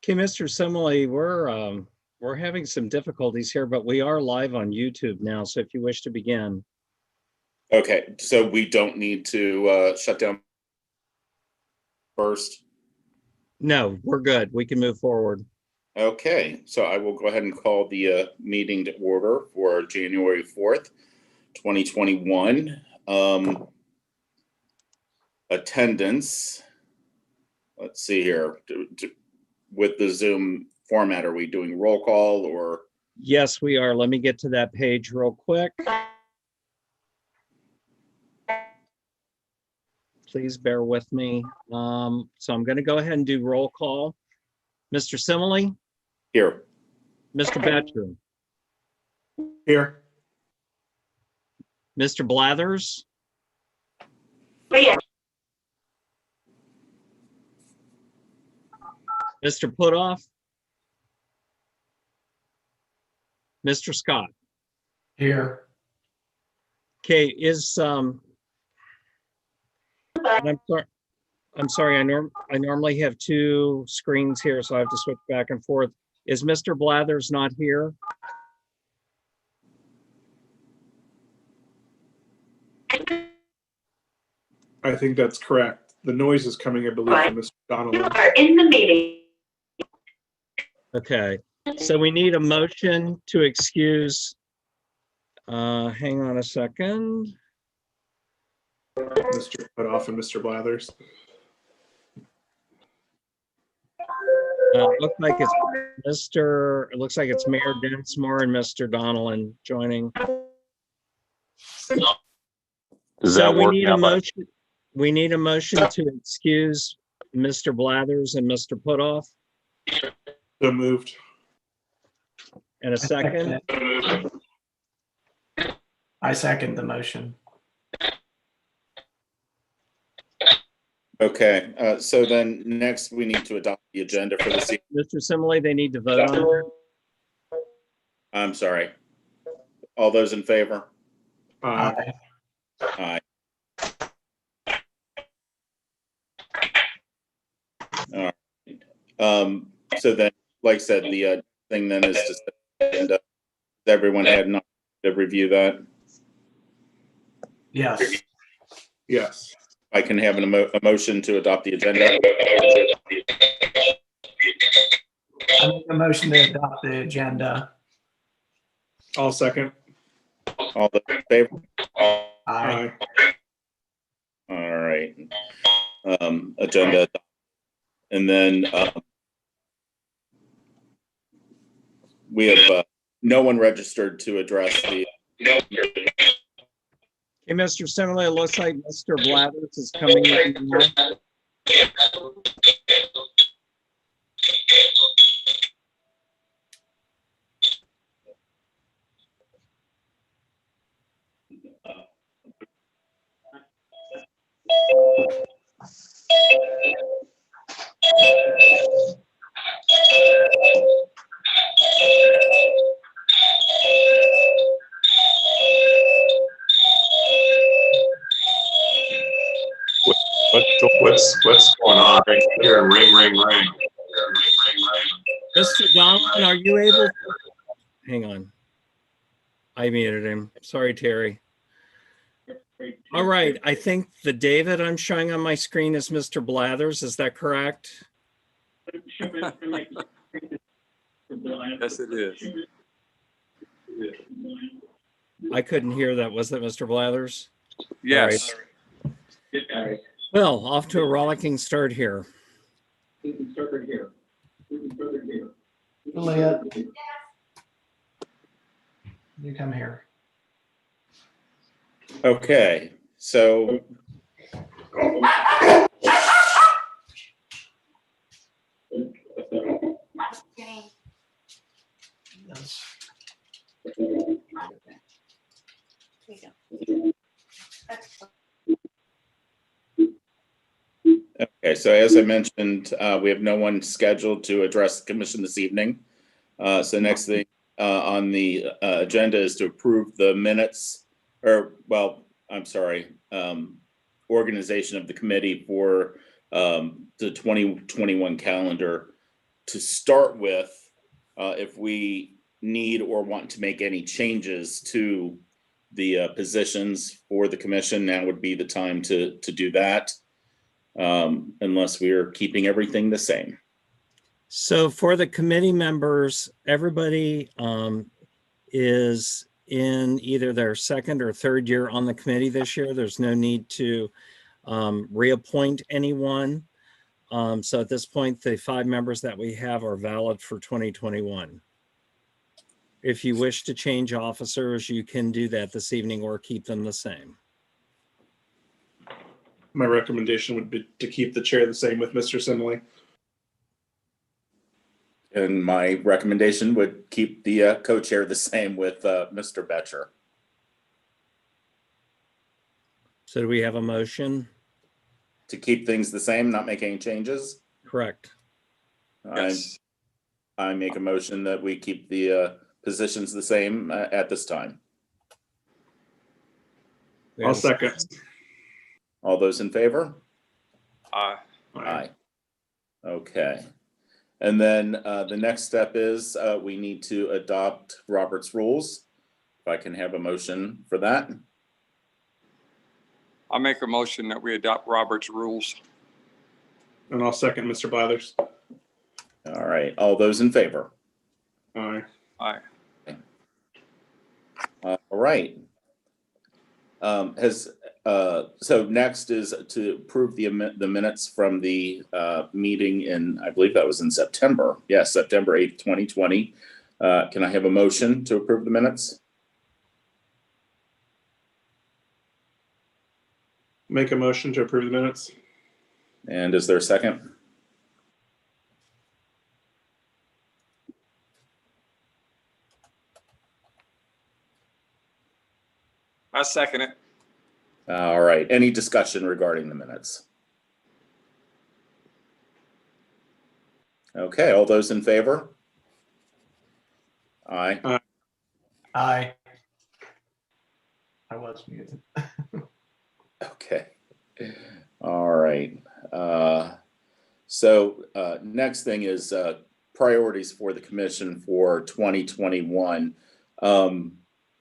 Okay, Mr. Simile, we're having some difficulties here, but we are live on YouTube now. So if you wish to begin. Okay, so we don't need to shut down first? No, we're good. We can move forward. Okay, so I will go ahead and call the meeting to order for January 4th, 2021. Attendance. Let's see here. With the Zoom format, are we doing roll call or? Yes, we are. Let me get to that page real quick. Please bear with me. So I'm going to go ahead and do roll call. Mr. Simile? Here. Mr. Betcher? Here. Mr. Blathers? Here. Mr. Putoff? Mr. Scott? Here. Okay, and I'm sorry, I normally have two screens here, so I have to switch back and forth. Is Mr. Blathers not here? I think that's correct. The noise is coming, I believe, from Mr. You Donovan. are in the meeting. Okay, so we need a motion to excuse. Hang on a second. Mr. Putoff and Mr. Blathers. It looks like it's Mayor Densmore and Mr. Donnellan joining. Does So that we work need now? a motion. We need a motion to excuse Mr. Blathers and Mr. Putoff. So moved. And a second. I second the motion. Okay, so then next we need to adopt the agenda for this evening. Mr. Simile, they need to vote on it. I'm sorry. All those in favor? Aye. Aye. All right. So then, like I said, the thing then is to set the agenda. Everyone had not to review that. Yes. Yes. I can have a motion to adopt the agenda. I make a motion to adopt the agenda. All second. All those in favor? Aye. All right. Agenda. And then we have no one registered to address the. Okay, Mr. Simile, it looks like Mr. Blathers is coming in now. What's going on right here? Ring, ring, ring. Mr. Donnellan, are you able? Hang on. I muted him. Sorry, Terry. All right. I think the David I'm showing on my screen is Mr. Blathers. Is that correct? Yes, it is. I couldn't hear that. Was that Mr. Blathers? Yes. Well, off to a rollicking start here. Juliet. You come here. Okay, so. Yes. Okay, so as I mentioned, we have no one scheduled to address the commission this evening. So next thing on the agenda is to approve the minutes, or well, I'm sorry, organization of the committee for the 2021 calendar. to start with, if we need or want to make any changes to the positions for the commission, now would be the time to do that, unless we are keeping everything the same. So for the committee members, everybody is in either their second or third year on the committee this year. There's no need to reappoint anyone. So at this point, the 5 members that we have are valid for 2021. If you wish to change officers, you can do that this evening or keep them the same. My recommendation would be to keep the chair the same with Mr. Simley. And my recommendation would keep the co-chair the same with Mr. Betcher. So do we have a motion? To keep things the same, not make any changes? Correct. Yes. I make a motion that we keep the positions the same at this time. We I'll have a second. All those in favor? Aye. Okay. And then the next step is we need to adopt Robert's rules. If I can have a motion for that. I'll make a motion that we adopt Robert's rules. And I'll second Mr. Blathers. All right. All those in favor? Aye. Aye. All right. So next is to approve the minutes from the meeting in, I believe that was in September. Yes, September 8th, 2020. Can I have a motion to approve the minutes? Make a motion to approve the minutes. And is there a second? I second it. All right. Any discussion regarding the minutes? Okay. All those in favor? Aye. Aye. I was muted. Okay. All right. So next thing is priorities for the commission for 2021.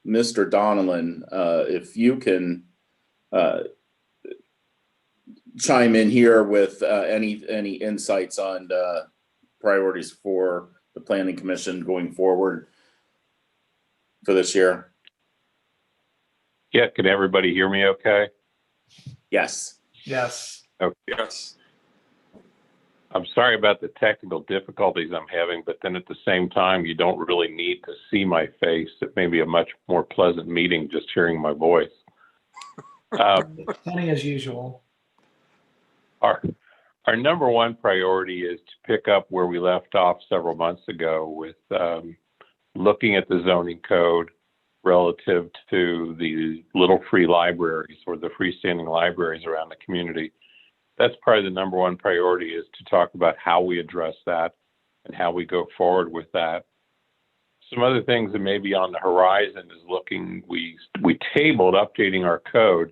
Mr. Donnellan, if you can chime in here with any insights on priorities for the Planning Commission going forward for this year. Yeah, can everybody hear me okay? Yes. Yes. Okay. Yes. I'm sorry about the technical difficulties I'm having, but then at the same time, you don't really need to see my face. It may be a much more pleasant meeting just hearing my voice. Funny as usual. Our number one priority is to pick up where we left off several months ago with looking at the zoning code relative to the little free libraries or the freestanding libraries around the community. That's probably the number one priority, is to talk about how we address that and how we go forward with that. Some other things that may be on the horizon is looking, we tabled updating our code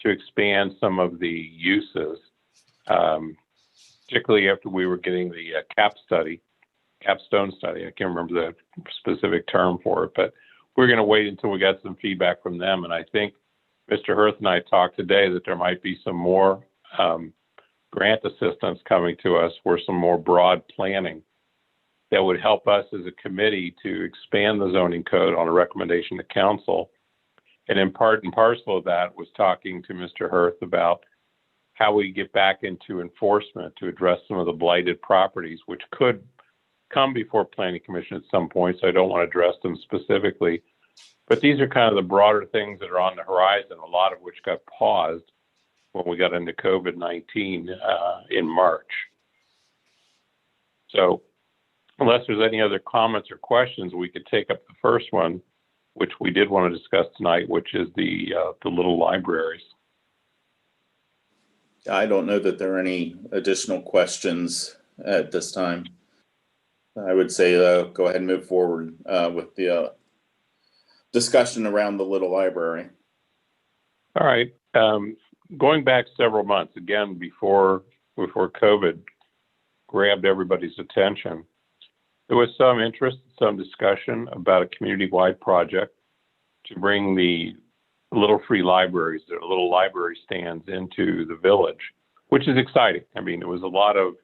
to expand some of the uses, particularly after we were getting the capstone study. I can't remember the specific term for it, but we're going to wait until we got some feedback from them. And I think Mr. Hirth and I talked today that there might be some more grant assistance coming to us for some more broad planning that would help us as a committee to expand the zoning code on a recommendation to council. And in part and parcel of that was talking to Mr. Hirth about how we get back into enforcement to address some of the blighted properties, which could come before Planning Commission at some point, so I don't want to address them specifically. But these are kind of the broader things that are on the horizon, a lot of which got paused when we got into COVID-19 in March. So unless there's any other comments or questions, we could take up the first one, which we did want to discuss tonight, which is the little libraries. I don't know that there are any additional questions at this time. I would say go ahead and move forward with the discussion around the little library. All right. Going back several months, again, before COVID, grabbed everybody's attention. There was some interest, some discussion about a community-wide project to bring the little free libraries, the little library stands into the village, which is exciting. I mean, there was a lot of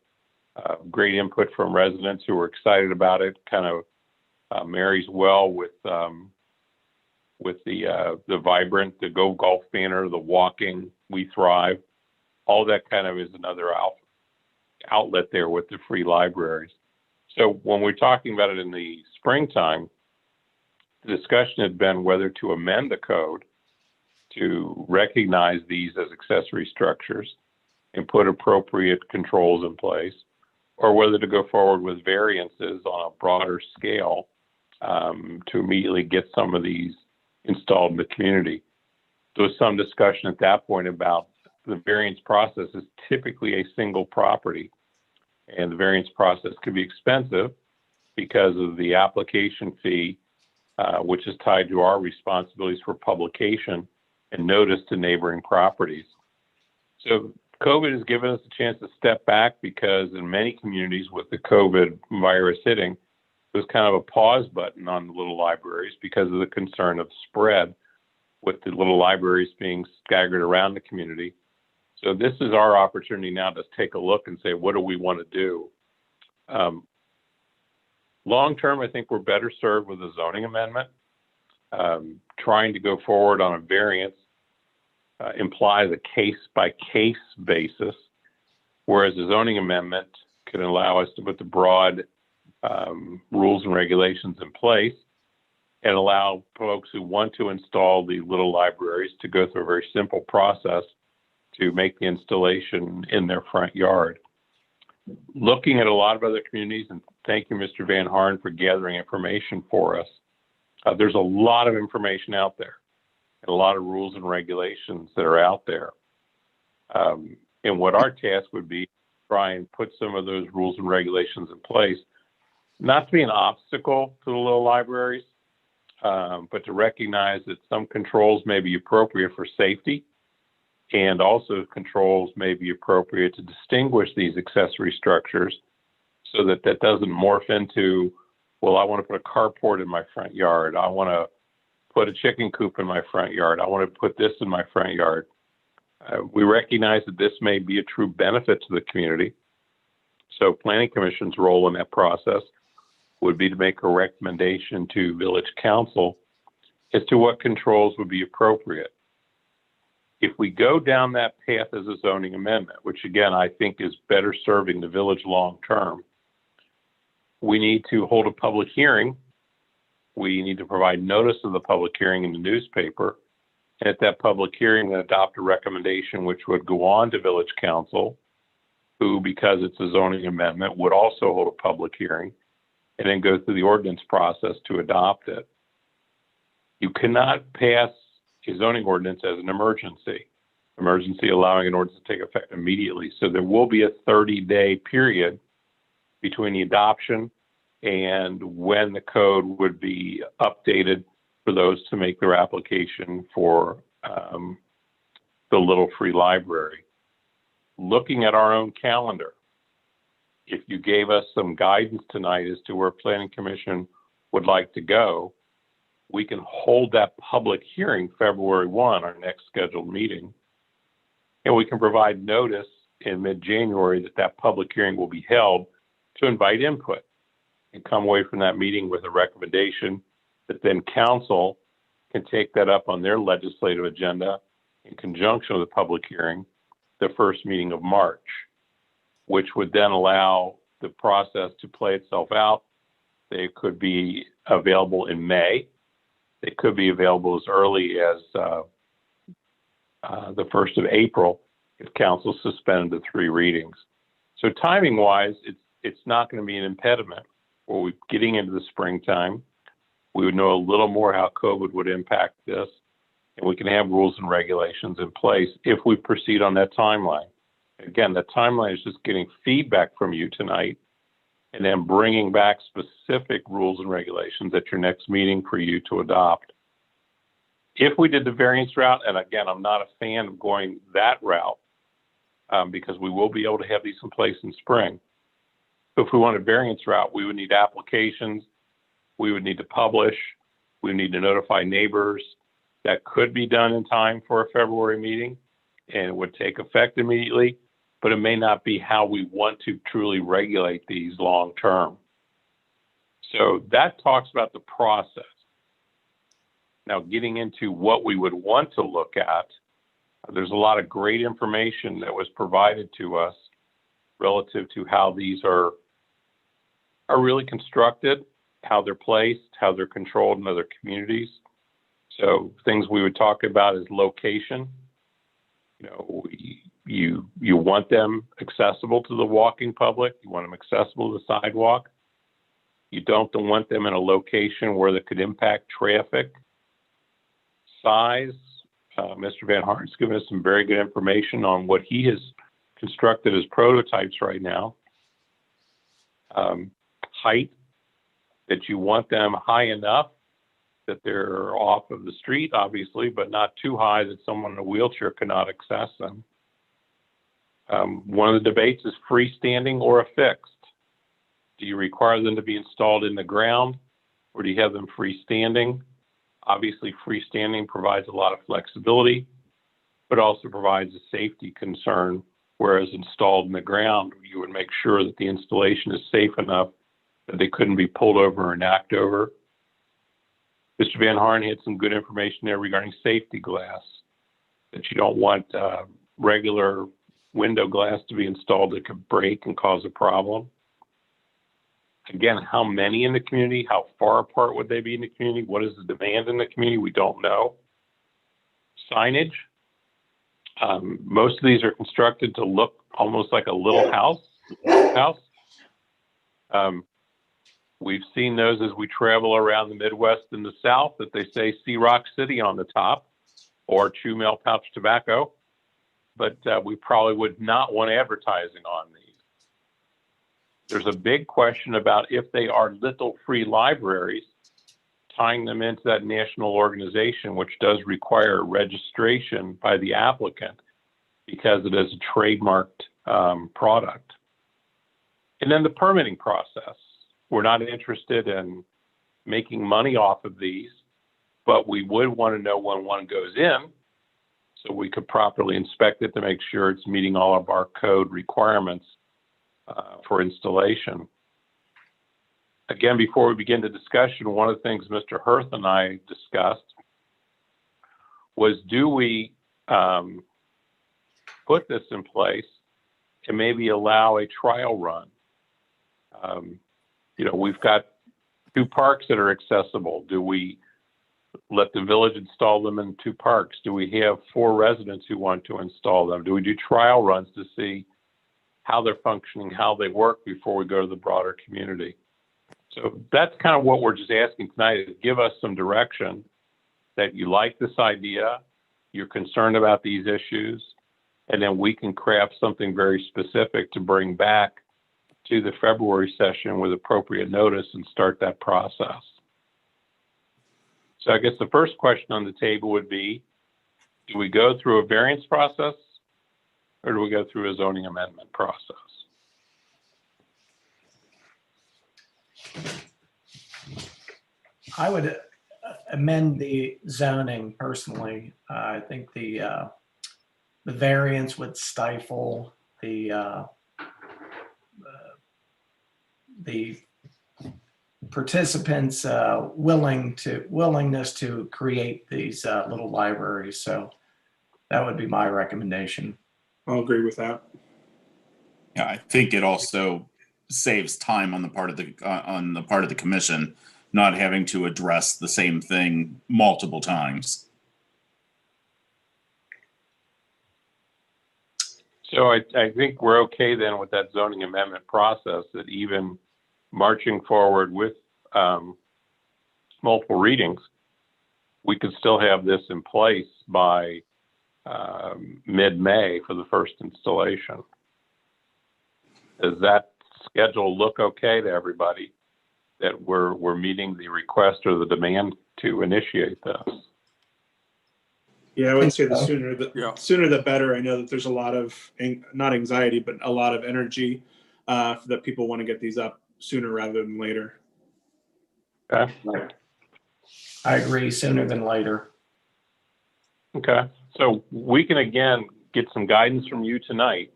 great input from residents who were excited about it. Kind of marries well with the vibrant, the Go Golf banner, the walking, We Thrive. All that kind of is another outlet there with the free libraries. So when we're talking about it in the springtime, the discussion had been whether to amend the code to recognize these as accessory structures and put appropriate controls in place, or whether to go forward with variances on a broader scale to immediately get some of these installed in the community. There was some discussion at that point about the variance process is typically a single property, and the variance process could be expensive because of the application fee, which is tied to our responsibilities for publication and notice to neighboring properties. So COVID has given us a chance to step back because in many communities with the COVID virus hitting, there's kind of a pause button on the little libraries because of the concern of spread with the little libraries being staggered around the community. So this is our opportunity now to take a look and say, what do we want to do? Long term, I think we're better served with a zoning amendment. Trying to go forward on a variance implies a case-by-case basis, whereas a zoning amendment can allow us to put the broad rules and regulations in place and allow folks who want to install the little libraries to go through a very simple process to make the installation in their front yard. Looking at a lot of other communities, and thank you, Mr. Van Harn, for gathering information for us. There's a lot of information out there and a lot of rules and regulations that are out there. And what our task would be, try and put some of those rules and regulations in place, not to be an obstacle to the little libraries, but to recognize that some controls may be appropriate for safety, and also controls may be appropriate to distinguish these accessory structures so that that doesn't morph into, well, I want to put a carport in my front yard. I want to put a chicken coop in my front yard. I want to put this in my front yard. We recognize that this may be a true benefit to the community. So Planning Commission's role in that process would be to make a recommendation to Village Council as to what controls would be appropriate. If we go down that path as a zoning amendment, which again, I think is better serving the village long term, we need to hold a public hearing. We need to provide notice of the public hearing in the newspaper. And at that public hearing, adopt a recommendation which would go on to Village Council, who, because it's a zoning amendment, would also hold a public hearing and then go through the ordinance process to adopt it. You cannot pass a zoning ordinance as an emergency allowing an ordinance to take effect immediately. So there will be a 30-day period between the adoption and when the code would be updated for those to make their application for the little free library. Looking at our own calendar, if you gave us some guidance tonight as to where Planning Commission would like to go, we can hold that public hearing February 1, our next scheduled meeting, and we can provide notice in mid-January that that public hearing will be held to invite input and come away from that meeting with a recommendation that then council can take that up on their legislative agenda in conjunction with the public hearing, the first meeting of March, which would then allow the process to play itself out. They could be available in May. They could be available as early as the 1st of April if council suspended the 3 readings. So timing-wise, it's not going to be an impediment. We're getting into the springtime. We would know a little more how COVID would impact this, and we can have rules and regulations in place if we proceed on that timeline. Again, the timeline is just getting feedback from you tonight and then bringing back specific rules and regulations at your next meeting for you to adopt. If we did the variance route, and again, I'm not a fan of going that route because we will be able to have these in place in spring. if we want a variance route, we would need applications, we would need to publish, we would need to notify neighbors. That could be done in time for a February meeting, and it would take effect immediately, but it may not be how we want to truly regulate these long term. So that talks about the process. Now, getting into what we would want to look at, there's a lot of great information that was provided to us relative to how these are really constructed, how they're placed, how they're controlled in other communities. So things we would talk about is location. You know, you want them accessible to the walking public. You want them accessible to the sidewalk. You don't want them in a location where they could impact traffic. Size. Mr. Van Harten's given us some very good information on what he has constructed as prototypes right now. Height, that you want them high enough that they're off of the street, obviously, but not too high that someone in a wheelchair cannot access them. One of the debates is freestanding or affixed. Do you require them to be installed in the ground, or do you have them freestanding? Obviously, freestanding provides a lot of flexibility, but also provides a safety concern, whereas installed in the ground, you would make sure that the installation is safe enough that they couldn't be pulled over or knocked over. Mr. Van Harn had some good information there regarding safety glass, that you don't want regular window glass to be installed that could break and cause a problem. Again, how many in the community? How far apart would they be in the community? What is the demand in the community? We don't know. Signage. Most of these are constructed to look almost like a little house. We've seen those as we travel around the Midwest and the South, that they say "See Rock City" on the top, or "Chew Male Pouch Tobacco," but we probably would not want advertising on these. There's a big question about if they are little free libraries, tying them into that national organization, which does require registration by the applicant because it is a trademarked product. And then the permitting process. We're not interested in making money off of these, but we would want to know when one goes in so we could properly inspect it to make sure it's meeting all of our code requirements for installation. Again, before we begin the discussion, one of the things Mr. Hirth and I discussed was, do we put this in place and maybe allow a trial run? You know, we've got 2 parks that are accessible. Do we let the village install them in 2 parks? Do we have 4 residents who want to install them? Do we do trial runs to see how they're functioning, how they work before we go to the broader community? So that's kind of what we're just asking tonight, is give us some direction that you like this idea, you're concerned about these issues, and then we can craft something very specific to bring back to the February session with appropriate notice and start that process. So I guess the first question on the table would be, do we go through a variance process, or do we go through a zoning amendment process? I would amend the zoning personally. I think the variance would stifle the participants' willingness to create these little libraries. So that would be my recommendation. I'll agree with that. Yeah, I think it also saves time on the part of the commission, not having to address the same thing multiple times. So I think we're okay then with that zoning amendment process, that even marching forward with multiple readings, we could still have this in place by mid-May for the first installation. Does that schedule look okay to everybody, that we're meeting the request or the demand to initiate this? Yeah, I would say the so. sooner the better. I know that there's a lot of, not anxiety, but a lot of energy that people want to get these up sooner rather than later. Okay. I agree, sooner than later. Okay. So we can again get some guidance from you tonight,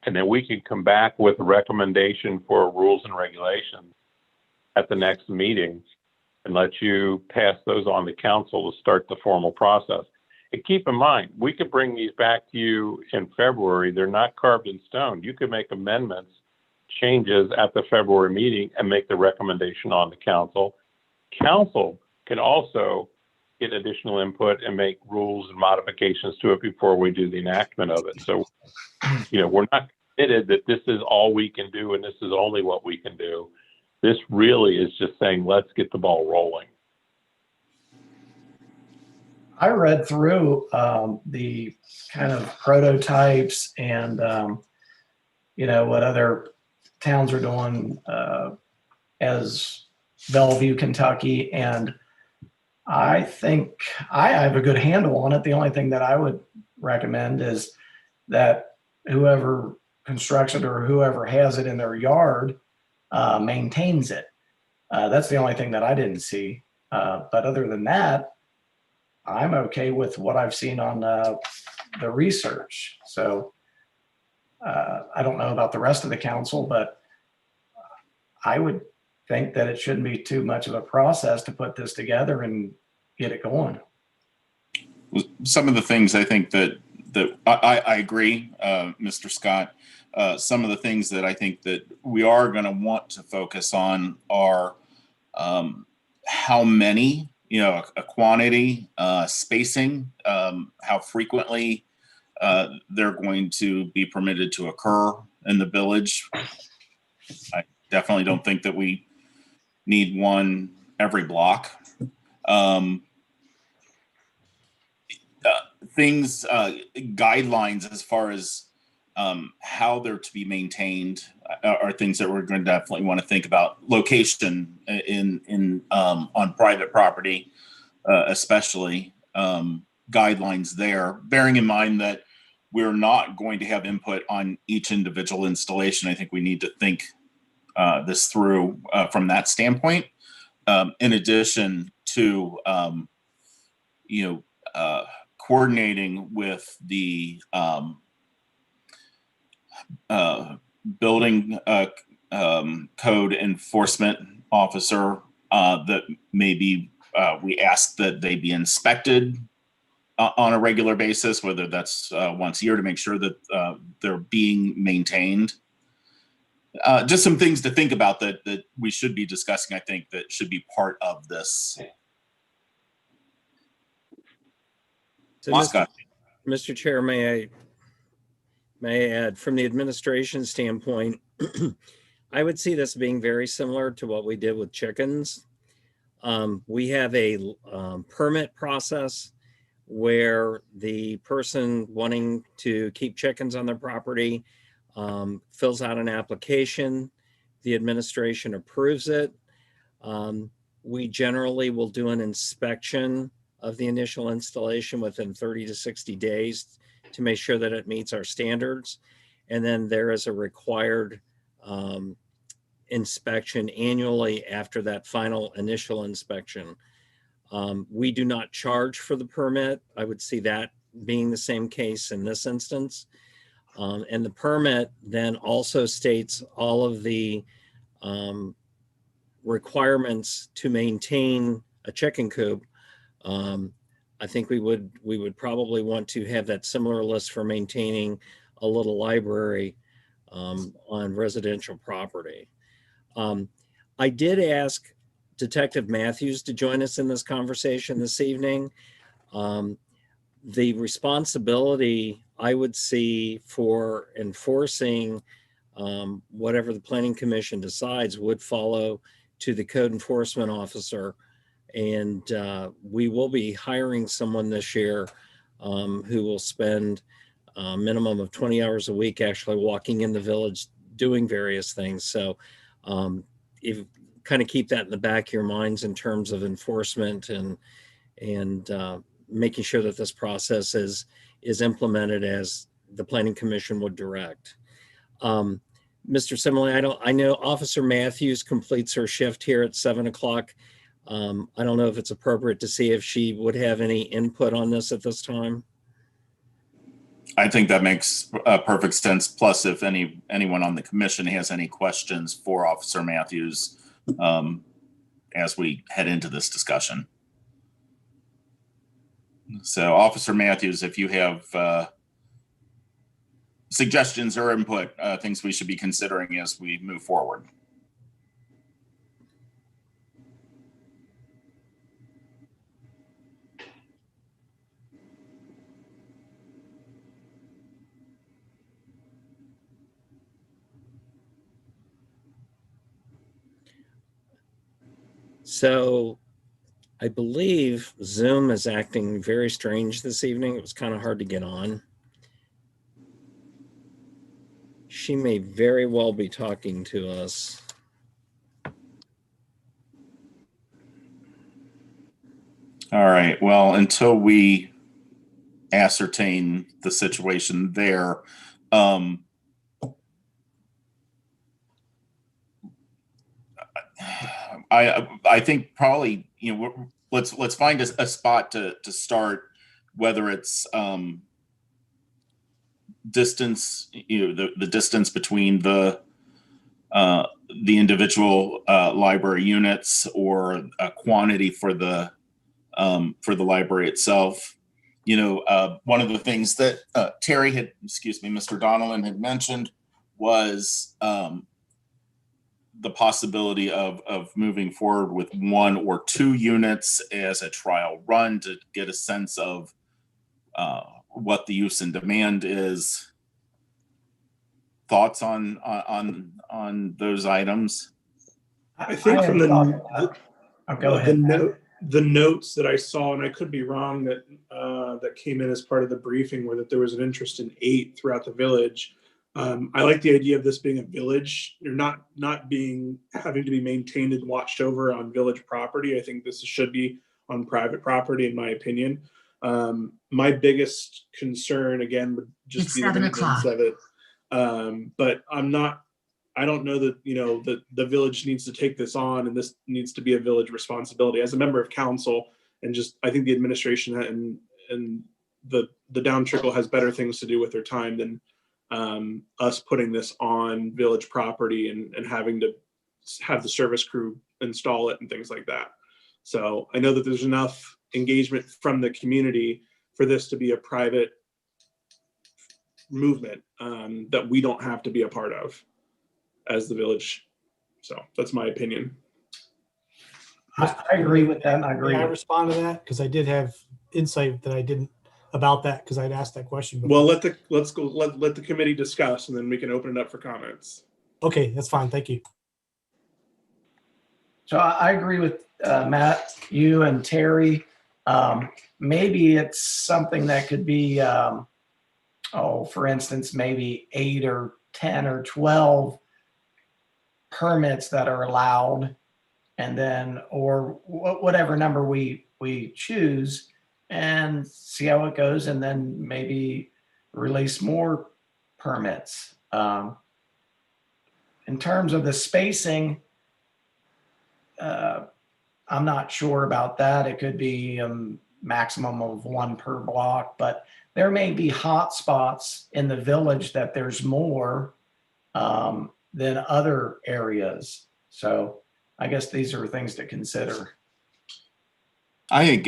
and then we can come back with a recommendation for rules and regulations at the next meeting and let you pass those on to council to start the formal process. And keep in mind, we could bring these back to you in February. They're not carved in stone. You could make amendments, changes at the February meeting and make the recommendation on to council. Council can also get additional input and make rules and modifications to it before we do the enactment of it. So, we're not committed that this is all we can do and this is only what we can do. This really is just saying, let's get the ball rolling. I read through the kind of prototypes and, what other towns are doing as Bellevue, Kentucky, and I think I have a good handle on it. The only thing that I would recommend is that whoever constructs it or whoever has it in their yard maintains it. That's the only thing that I didn't see. But other than that, I'm okay with what I've seen on the research. So I don't know about the rest of the council, but I would think that it shouldn't be too much of a process to put this together and get it going. Some of the things I think that I agree, Mr. Scott. Some of the things that I think that we are going to want to focus on are how many, a quantity, spacing, how frequently they're going to be permitted to occur in the village. I definitely don't think that we need one every block. Things, guidelines as far as how they're to be maintained are things that we're going to definitely want to think about. Location in on private property, especially guidelines there, bearing in mind that we're not going to have input on each individual installation. I think we need to think this through from that standpoint. In addition to, coordinating with the building code enforcement officer that maybe we ask that they be inspected on a regular basis, whether that's once a year, to make sure that they're being maintained. Just some things to think about that we should be discussing, I think, that should be part of this. So, Mr. Chair, may I add, from the administration standpoint, I would see this being very similar to what we did with chickens. We have a permit process where the person wanting to keep chickens on their property fills out an application. The administration approves it. We generally will do an inspection of the initial installation within 30 to 60 days to make sure that it meets our standards. And then there is a required inspection annually after that final initial inspection. We do not charge for the permit. I would see that being the same case in this instance. And the permit then also states all of the requirements to maintain a chicken coop. I think we would probably want to have that similar list for maintaining a little library on residential property. I did ask Detective Matthews to join us in this conversation this evening. The responsibility I would see for enforcing whatever the Planning Commission decides would follow to the code enforcement officer. And we will be hiring someone this year who will spend a minimum of 20 hours a week actually walking in the village doing various things. So if kind of keep that in the back of your minds in terms of enforcement and making sure that this process is implemented as the Planning Commission would direct. Mr. Simile, I know Officer Matthews completes her shift here at 7 o'clock. I don't know if it's appropriate to see if she would have any input on this at this time. I think that makes perfect sense. Plus, if anyone on the commission has any questions for Officer Matthews as we head into this discussion. So, Officer Matthews, if you have suggestions or input, things we should be considering as we move forward. So I believe Zoom is acting very strange this evening. It was kind of hard to get on. She may very well be talking to us. All right. Well, until we ascertain the situation there, I think probably, you know, let's find a spot to start, whether it's distance, you know, the distance between the individual library units, or a quantity for the library itself. You know, one of the things that Mr. Donnellan had mentioned was the possibility of moving forward with 1 or 2 units as a trial run to get a sense of what the use and demand is. Thoughts on those items? I think from go ahead. the notes that I saw, and I could be wrong, that that came in as part of the briefing, were that there was an interest in 8 throughout the village. I like the idea of this being a village. You're not having to be maintained and watched over on village property. I think this should be on private property, in my opinion. My biggest concern, again, would just be the maintenance of it. But I don't know that, you know, that the village needs to take this on, and this needs to be a village responsibility. As a member of council, and just, I think the administration and the down trickle has better things to do with their time than us putting this on village property and having to have the service crew install it and things like that. So I know that there's enough engagement from the community for this to be a private movement that we don't have to be a part of as the village. So that's my opinion. I agree with that. I agree. May I respond to that? Because I did have insight that I didn't about that, because I'd asked that question before. Well, let the committee discuss, and then we can open it up for comments. Okay, that's fine. Thank you. So I agree with Matt, you and Terry. Maybe it's something that could be, for instance, maybe 8 or 10 or 12 permits that are allowed, and then, or whatever number we choose, and see how it goes, and then maybe release more permits. In terms of the spacing, I'm not sure about that. It could be a maximum of 1 per block, but there may be hot spots in the village that there's more than other areas. So I guess these are things to consider. I think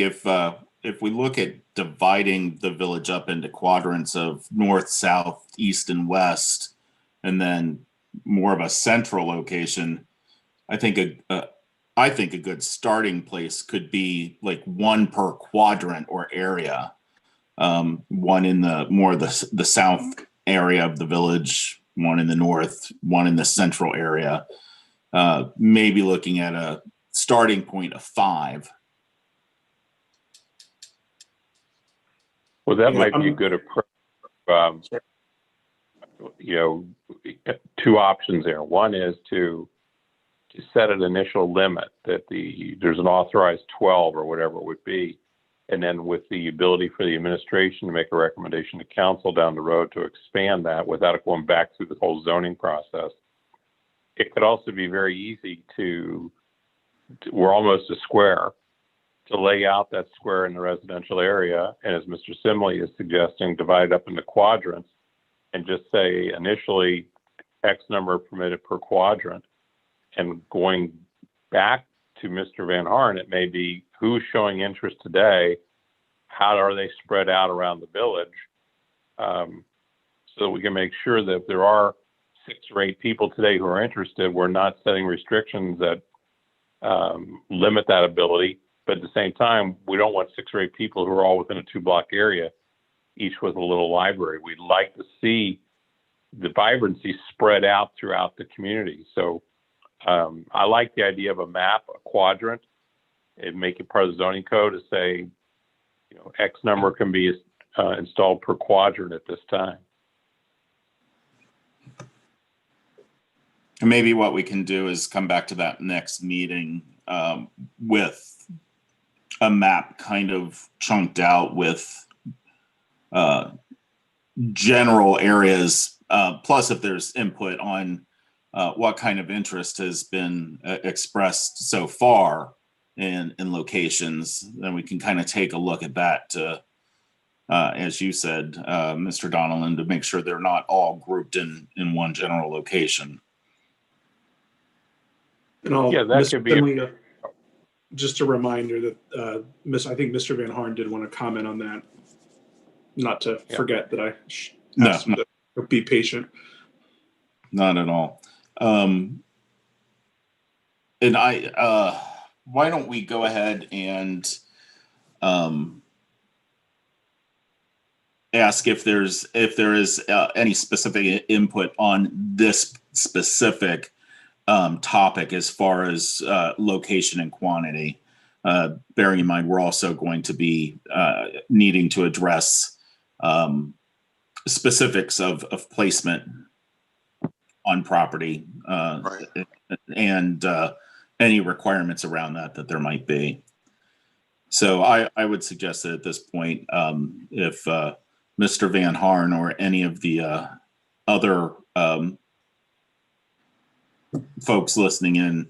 if we look at dividing the village up into quadrants of north, south, east, and west, and then more of a central location, I think a good starting place could be like 1 per quadrant or area. 1 in the south area of the village, 1 in the north, 1 in the central area. Maybe looking at a starting point of 5. Well, that might be a good approach. You know, 2 options there. One is to set an initial limit that there's an authorized 12 or whatever it would be, and then with the ability for the administration to make a recommendation to council down the road to expand that without going back through the whole zoning process. it could also be very easy we're almost a square, to lay out that square in the residential area. And as Mr. Simley is suggesting, divide it up into quadrants and just say initially X number permitted per quadrant. And going back to Mr. Van Harn, it may be who's showing interest today, how are they spread out around the village, so that we can make sure that if there are 6 or 8 people today who are interested, we're not setting restrictions that limit that ability. But at the same time, we don't want 6 or 8 people who are all within a 2-block area, each with a little library. We'd like to see the vibrancy spread out throughout the community. So I like the idea of a map, a quadrant, and make it part of the zoning code to say, X number can be installed per quadrant at this time. And maybe what we can do is come back to that next meeting with a map kind of chunked out with general areas, plus if there's input on what kind of interest has been expressed so far in locations, then we can kind of take a look at that to, as you said, Mr. Donnellan, to make sure they're not all grouped in one general location. And I'll, Yeah, that could be just a reminder that I think Mr. Van Harn did want to comment on that. Not to forget that I asked him to be patient. Not at all. And why don't we go ahead and ask if there is any specific input on this specific topic as far as location and quantity, bearing in mind we're also going to be needing to address specifics of placement on property, Right. and any requirements around that there might be. So I would suggest that at this point, if Mr. Van Harn or any of the other folks listening in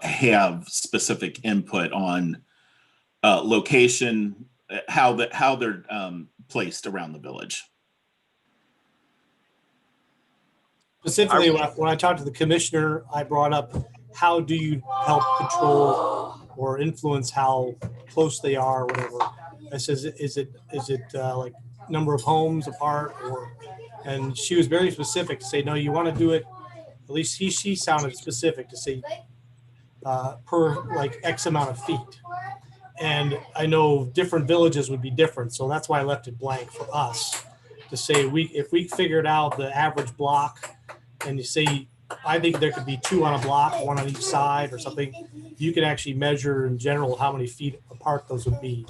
have specific input on location, how they're placed around the village. Specifically, when I talked to the commissioner, I brought up, how do you help control or influence how close they are or whatever? I says, is it like number of homes apart, and she was very specific to say, no, you want to do it, at least she sounded specific to say per like X amount of feet. And I know different villages would be different, so that's why I left it blank for us to say, if we figured out the average block, and you say, I think there could be 2 on a block, 1 on each side or something, you can actually measure in general how many feet apart those would be,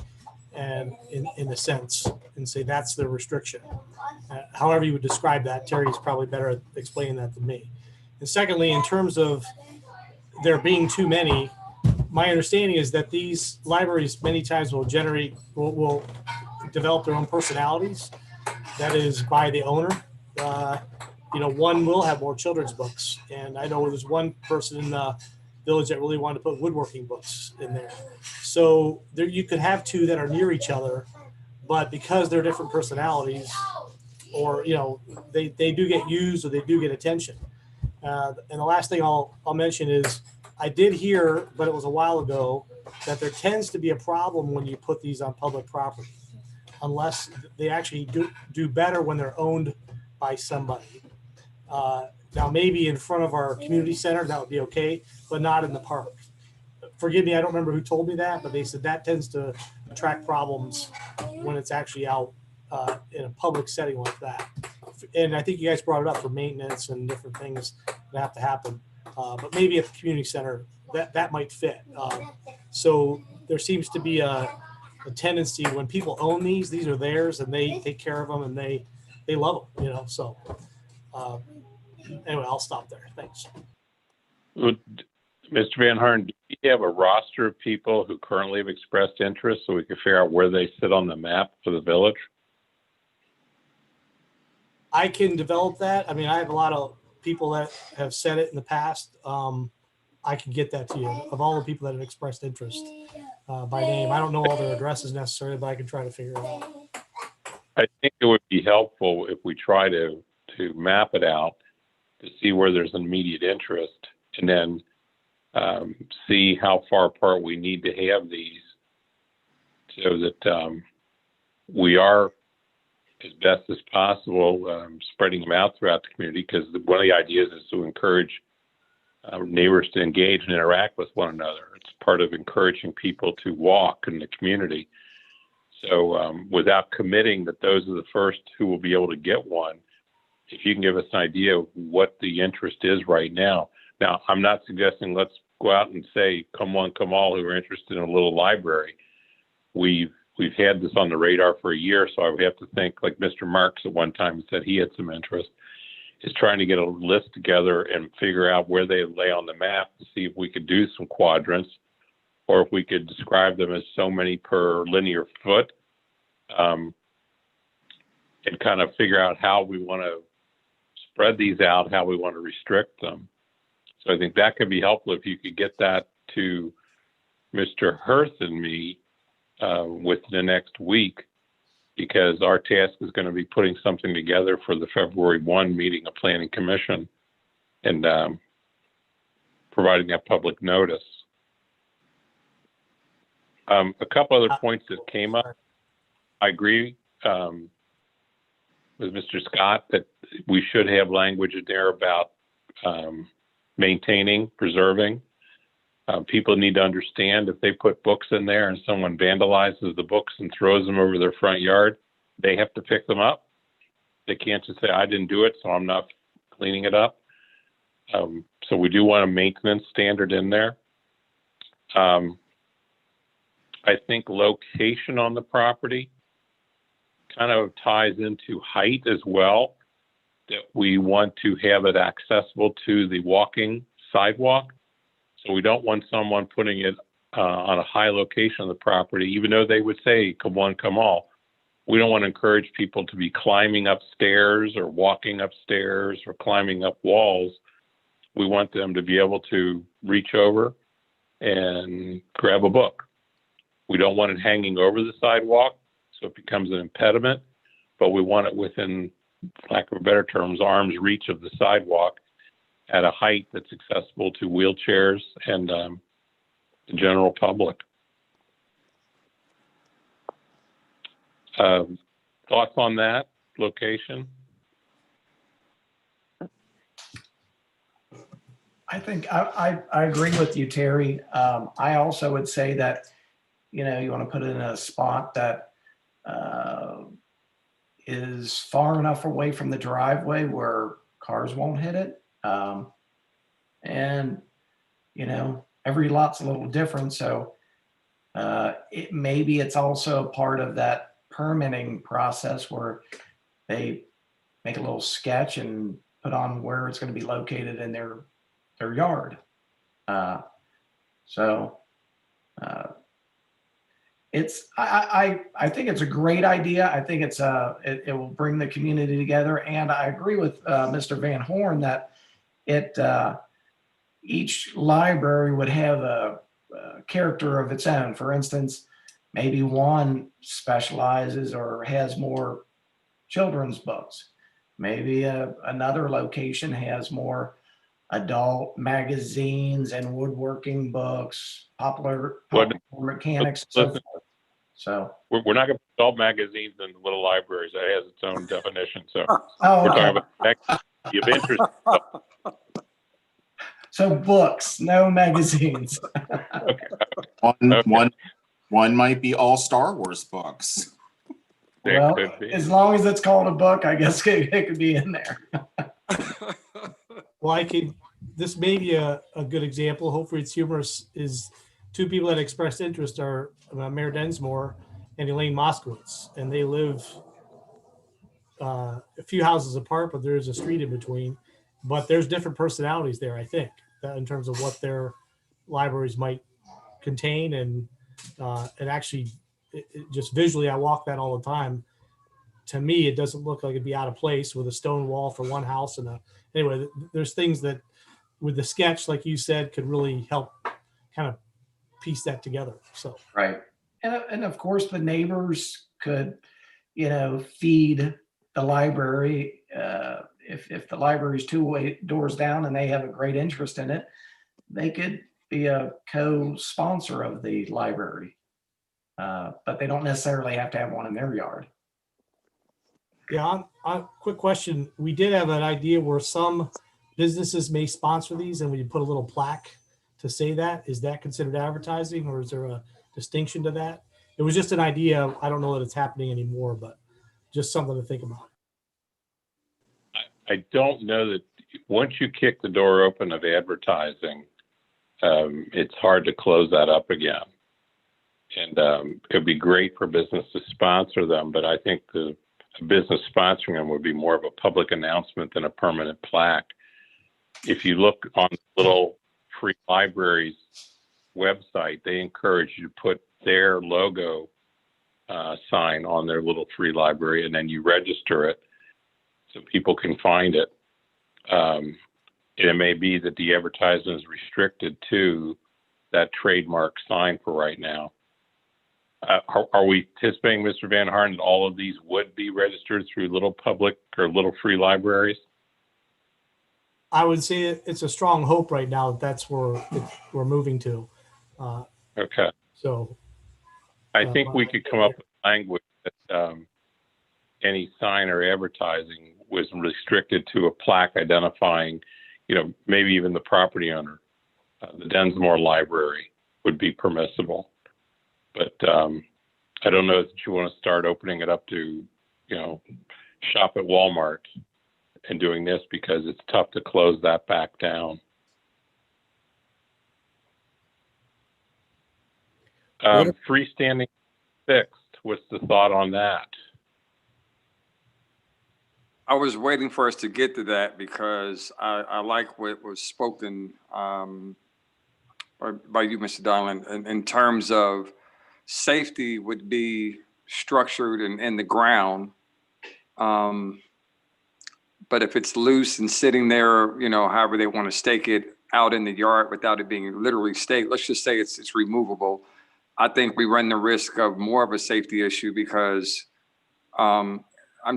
and in a sense, and say that's the restriction. However you would describe that, Terry's probably better at explaining that than me. And secondly, in terms of there being too many, my understanding is that these libraries many times will develop their own personalities. That is by the owner. One will have more children's books. And I know there's one person in the village that really wanted to put woodworking books in there. So there, you could have 2 that are near each other, but because they're different personalities, or, they do get used or they do get attention. And the last thing I'll mention is, I did hear, but it was a while ago, that there tends to be a problem when you put these on public property, unless they actually do better when they're owned by somebody. Now, maybe in front of our community center, that would be okay, but not in the park. Forgive me, I don't remember who told me that, but they said that tends to attract problems when it's actually out in a public setting like that. And I think you guys brought it up for maintenance and different things that have to happen. But maybe at the community center, that might fit. So there seems to be a tendency when people own these are theirs, and they take care of them, and they love them, so. Anyway, I'll stop there. Thanks. Mr. Van Harn, do you have a roster of people who currently have expressed interest so we can figure out where they sit on the map for the village? I can develop that. I mean, I have a lot of people that have said it in the past, I can get that to you. Of all the people that have expressed interest by name, I don't know all their addresses necessarily, but I can try to figure it out. I think it would be helpful if we try to map it out to see where there's an immediate interest, and then see how far apart we need to have these, so that we are, as best as possible, spreading them out throughout the community. Because one of the ideas is to encourage neighbors to engage and interact with one another. It's part of encouraging people to walk in the community. So without committing that those are the first who will be able to get one, if you can give us an idea of what the interest is right now. Now, I'm not suggesting let's go out and say, come one, come all who are interested in a little library. We've had this on the radar for a year, so I would have to think, like Mr. Marks at one time said he had some interest, is trying to get a list together and figure out where they lay on the map to see if we could do some quadrants, or if we could describe them as so many per linear foot, and kind of figure out how we want to spread these out, how we want to restrict them. So I think that could be helpful if you could get that to Mr. Hirth and me within the next week, because our task is going to be putting something together for the February 1 meeting of Planning Commission and providing that public notice. A couple other points that came up. I agree with Mr. Scott that we should have language in there about maintaining, preserving. People need to understand if they put books in there and someone vandalizes the books and throws them over their front yard, they have to pick them up. They can't just say, I didn't do it, so I'm not cleaning it up. So we do want a maintenance standard in there. I think location on the property kind of ties into height as well, that we want to have it accessible to the walking sidewalk. So we don't want someone putting it on a high location of the property, even though they would say, come one, come all. We don't want to encourage people to be climbing up stairs or walking upstairs or climbing up walls. We want them to be able to reach over and grab a book. We don't want it hanging over the sidewalk, so it becomes an impediment, but we want it within, for lack of better terms, arm's reach of the sidewalk at a height that's accessible to wheelchairs and the general public. Thoughts on that location? I think I agree with you, Terry. I also would say that, you want to put it in a spot that is far enough away from the driveway where cars won't hit it. And, every lot's a little different. So maybe it's also part of that permitting process where they make a little sketch and put on where it's going to be located in their yard. I think it's a great idea. I think it will bring the community together. And I agree with Mr. Van Horn that each library would have a character of its own. For instance, maybe one specializes or has more children's books. Maybe another location has more adult magazines and woodworking books, popular mechanics, and so forth. So we're not going to put adult magazines in the little libraries. That has its own definition. So oh, we're okay. talking about of interest. So books, no magazines. One might be all Star Wars books. Well, could be. as long as it's called a book, I guess it could be in there. Well, this may be a good example. Hopefully it's humorous. Is two people that expressed interest are Mayor Densmore and Elaine Moskowitz, and they live a few houses apart, but there is a street in between. But there's different personalities there, I think, in terms of what their libraries might contain, and actually, just visually, I walk that all the time. to me, it doesn't look like it'd be out of place with a stone wall for one house anyway, there's things that with the sketch, like you said, could really help kind of piece that together. So, Right. And of course, the neighbors could, feed the library. If the library's two doors down and they have a great interest in it, they could be a co-sponsor of the library. But they don't necessarily have to have one in their yard. yeah, quick question. We did have an idea where some businesses may sponsor these and we put a little plaque to say that. Is that considered advertising, or is there a distinction to that? It was just an idea. I don't know that it's happening anymore, but just something to think about. I don't know that once you kick the door open of advertising, it's hard to close that up again. And it'd be great for business to sponsor them, but I think the business sponsoring them would be more of a public announcement than a permanent plaque. If you look on the little free libraries website, they encourage you to put their logo sign on their little free library, and then you register it so people can find it. It may be that the advertisement is restricted to that trademark sign for right now. Are we anticipating, Mr. Van Harn, that all of these would be registered through little public or little free libraries? I would say it's a strong hope right now that that's where we're moving to. Okay. So I think we could come up with language that any sign or advertising was restricted to a plaque identifying, maybe even the property owner. The Densmore Library would be permissible. But I don't know that you want to start opening it up to, shop at Walmart and doing this, because it's tough to close that back down. Freestanding fixed, what's the thought on that? I was waiting for us to get to that because I like what was spoken by you, Mr. Donlin, in terms of safety would be structured in the ground. But if it's loose and sitting there, however they want to stake it out in the yard without it being literally staked, let's just say it's removable. I think we run the risk of more of a safety issue because I'm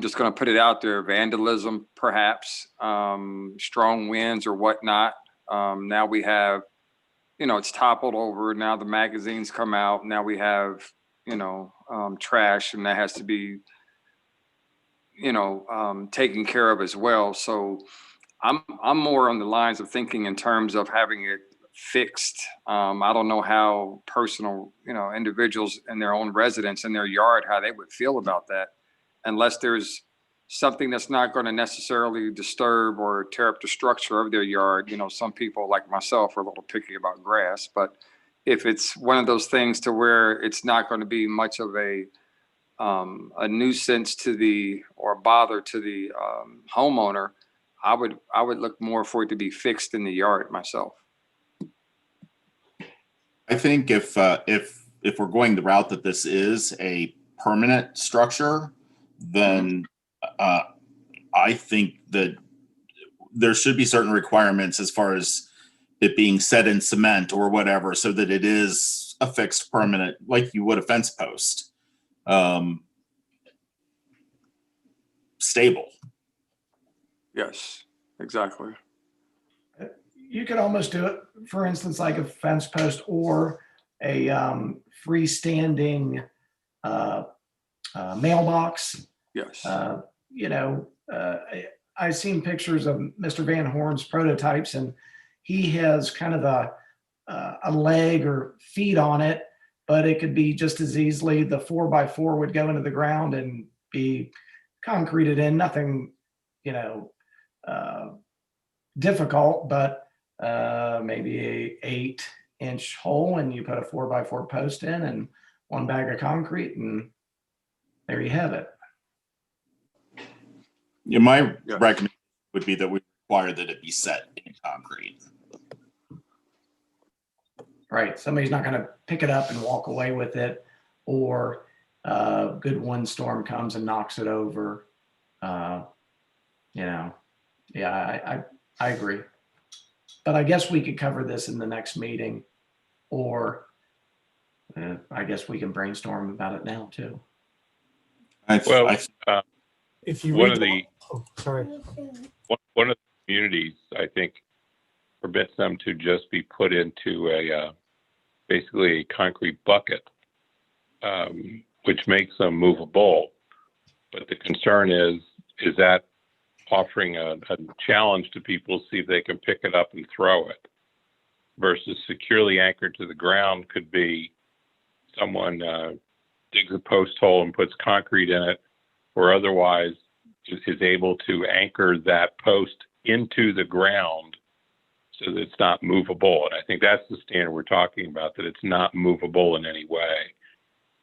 just going to put it out there, vandalism, perhaps, strong winds or whatnot. Now we have, it's toppled over. Now the magazines come out. Now we have, trash, and that has to be, taken care of as well. So I'm more on the lines of thinking in terms of having it fixed. I don't know how personal, individuals in their own residence in their yard, how they would feel about that, unless there's something that's not going to necessarily disturb or tear up the structure of their yard. Some people like myself are a little picky about grass, but if it's one of those things to where it's not going to be much of a nuisance or bother to the homeowner, I would look more for it to be fixed in the yard myself. I think if we're going the route that this is a permanent structure, then I think that there should be certain requirements as far as it being set in cement or whatever, so that it is a fixed permanent, like you would a fence post, stable. Yes, exactly. You could almost do it, for instance, like a fence post or a freestanding mailbox. Yes. I've seen pictures of Mr. Van Horn's prototypes, and he has kind of a leg or feet on it, but it could be just as easily the 4x4 would go into the ground and be concreted in. Nothing, difficult, but maybe a 8-inch hole, and you put a 4x4 post in and one bag of concrete, and there you have it. Yeah, my recommendation would be that we require that it be set in concrete. Right. Somebody's not going to pick it up and walk away with it, or good windstorm comes and knocks it over. You know, yeah, I agree. But I guess we could cover this in the next meeting, or I guess we can brainstorm about it now too. Well, If you one read of the oh, sorry. one of the communities, I think, permits them to just be put into a basically a concrete bucket, which makes them movable. But the concern is that offering a challenge to people, see if they can pick it up and throw it, versus securely anchored to the ground could be someone digs a post hole and puts concrete in it, or otherwise is able to anchor that post into the ground so that it's not movable. And I think that's the standard we're talking about, that it's not movable in any way.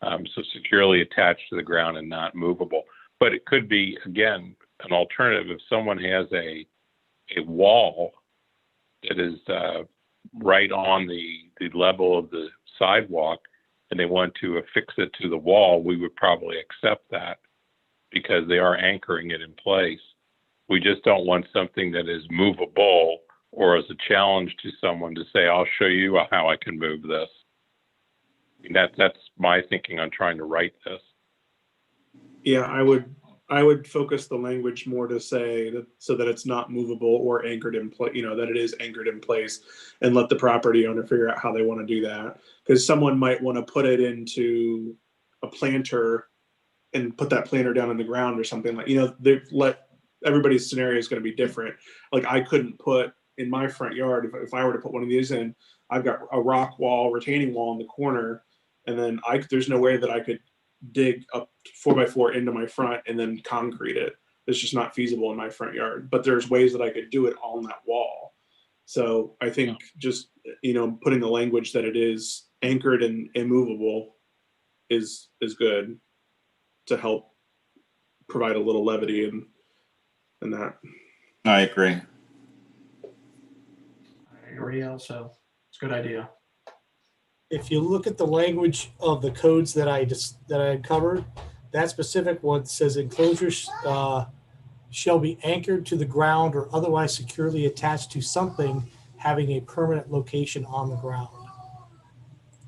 So securely attached to the ground and not movable. But it could be, again, an alternative if someone has a wall that is right on the level of the sidewalk and they want to affix it to the wall, we would probably accept that because they are anchoring it in place. We just don't want something that is movable or as a challenge to someone to say, I'll show you how I can move this. I mean, that's my thinking on trying to write this. Yeah, I would focus the language more to say that so that it's not movable or anchored in place, that it is anchored in place, and let the property owner figure out how they want to do that. Because someone might want to put it into a planter and put that planter down in the ground or something like, everybody's scenario is going to be different. Like I couldn't put in my front yard, if I were to put one of these in, I've got a rock wall, retaining wall in the corner, and then there's no way that I could dig up 4x4 into my front and then concrete it. It's just not feasible in my front yard, but there's ways that I could do it on that wall. So I think just, putting the language that it is anchored and immovable is good to help provide a little levity in that. I agree. I agree also. It's a good idea. If you look at the language of the codes that I covered, that specific one says enclosures shall be anchored to the ground or otherwise securely attached to something having a permanent location on the ground.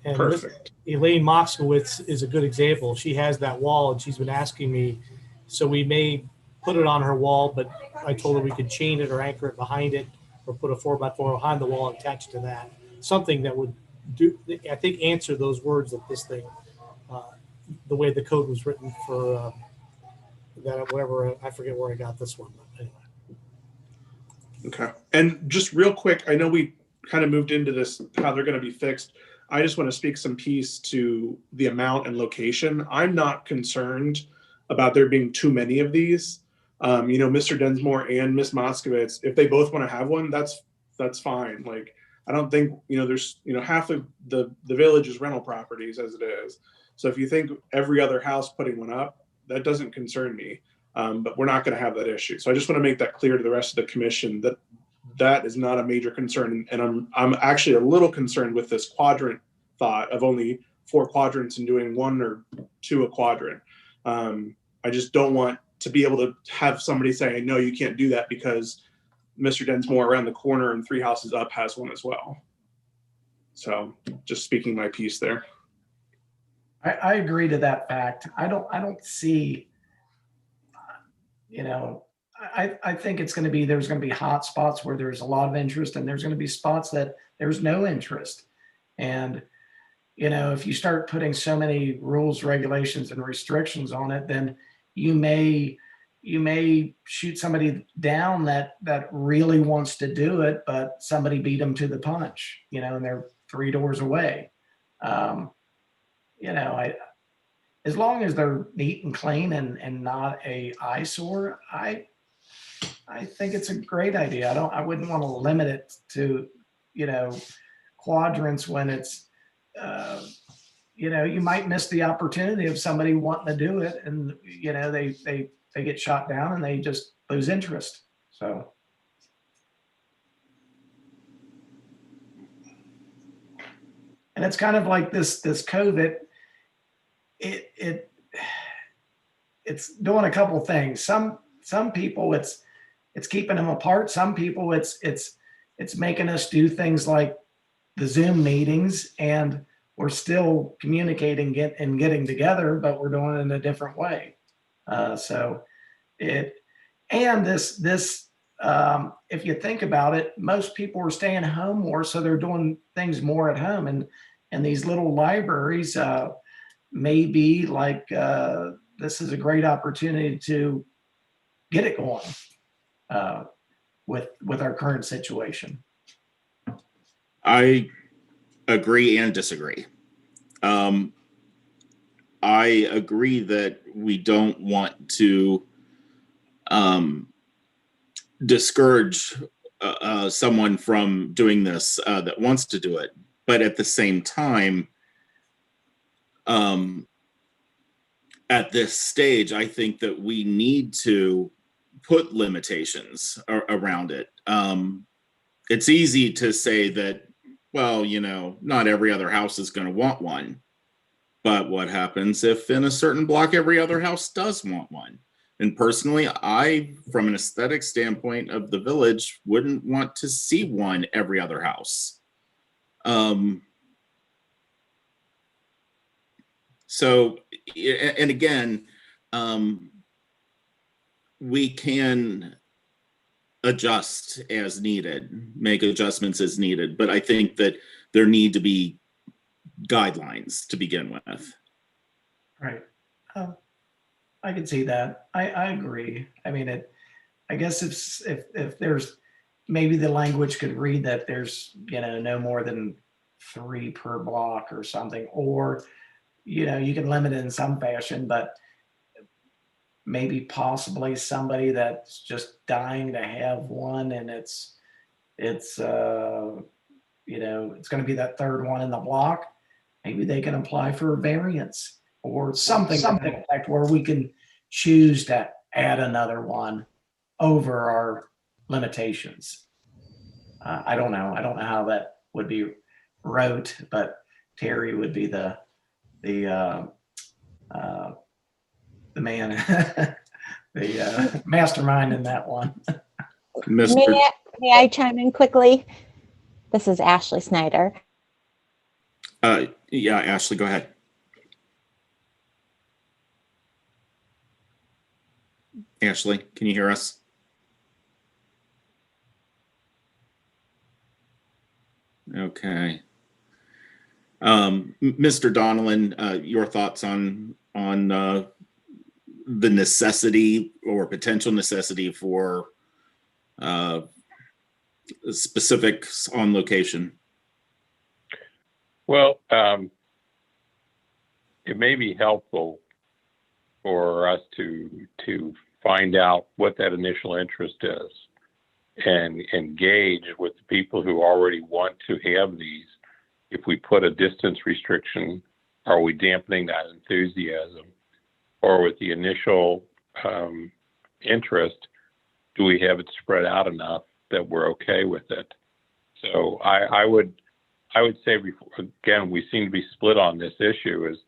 And Perfect. Elaine Moskowitz is a good example. She has that wall and she's been asking me, so we may put it on her wall, but I told her we could chain it or anchor it behind it or put a 4x4 behind the wall and attach to that. Something that would answer those words that this thing, the way the code was written for that, whatever, I forget where I got this one, but anyway. Okay. And just real quick, I know we kind of moved into this, how they're going to be fixed. I just want to speak some piece to the amount and location. I'm not concerned about there being too many of these. Mr. Densmore and Miss Moskowitz, if they both want to have one, that's fine. Like, I don't think, there's, half of the village is rental properties as it is. So if you think every other house putting one up, that doesn't concern me. But we're not going to have that issue. So I just want to make that clear to the rest of the commission that is not a major concern. And I'm actually a little concerned with this quadrant thought of only 4 quadrants and doing 1 or 2 a quadrant. I just don't want to be able to have somebody saying, no, you can't do that because Mr. Densmore around the corner and 3 houses up has one as well. So just speaking my piece there. I agree to that fact. I don't see, I think there's going to be hot spots where there's a lot of interest and there's going to be spots that there's no interest. And, if you start putting so many rules, regulations, and restrictions on it, then you may shoot somebody down that really wants to do it, but somebody beat them to the punch, and they're 3 doors away. As long as they're neat and clean and not a eyesore, I think it's a great idea. I wouldn't want to limit it to, quadrants when it's, you might miss the opportunity of somebody wanting to do it and, they get shot down and they just lose interest. So. And it's kind of like this COVID, it it's doing a couple things. Some people it's keeping them apart. Some people it's making us do things like the Zoom meetings, and we're still communicating and getting together, but we're doing it in a different way. So it, and this if you think about it, most people are staying home more, so they're doing things more at home, and these little libraries may be like this is a great opportunity to get it going with our current situation. I agree and disagree. I agree that we don't want to discourage someone from doing this that wants to do it. But at the same time, at this stage, I think that we need to put limitations around it. It's easy to say that, well, you know, not every other house is going to want one. But what happens if in a certain block, every other house does want one? And personally, I, from an aesthetic standpoint of the village, wouldn't want to see one every other house. So, and again, we can adjust as needed, make adjustments as needed, but I think that there need to be guidelines to begin with. Right. I can see that. I agree. I mean, I guess if there's, maybe the language could read that there's, you know, no more than 3 per block or something, or, you know, you can limit it in some fashion, but maybe possibly somebody that's just dying to have one, and it's you know, it's going to be that 3rd one in the block. Maybe they can apply for a variance or something like where we can choose to add another one over our limitations. I don't know. I don't know how that would be wrote, but Terry would be the man, the mastermind in that one. Mr. May I chime in quickly? This is Ashley Snyder. Yeah, Ashley, go ahead. Ashley, can you hear us? Okay. Mr. Donnellan, your thoughts on the necessity or potential necessity for specifics on location? Well, it may be helpful for us to find out what that initial interest is and engage with the people who already want to have these. If we put a distance restriction, are we dampening that enthusiasm? Or with the initial interest, do we have it spread out enough that we're okay with it? So I would say, again, we seem to be split on this issue, is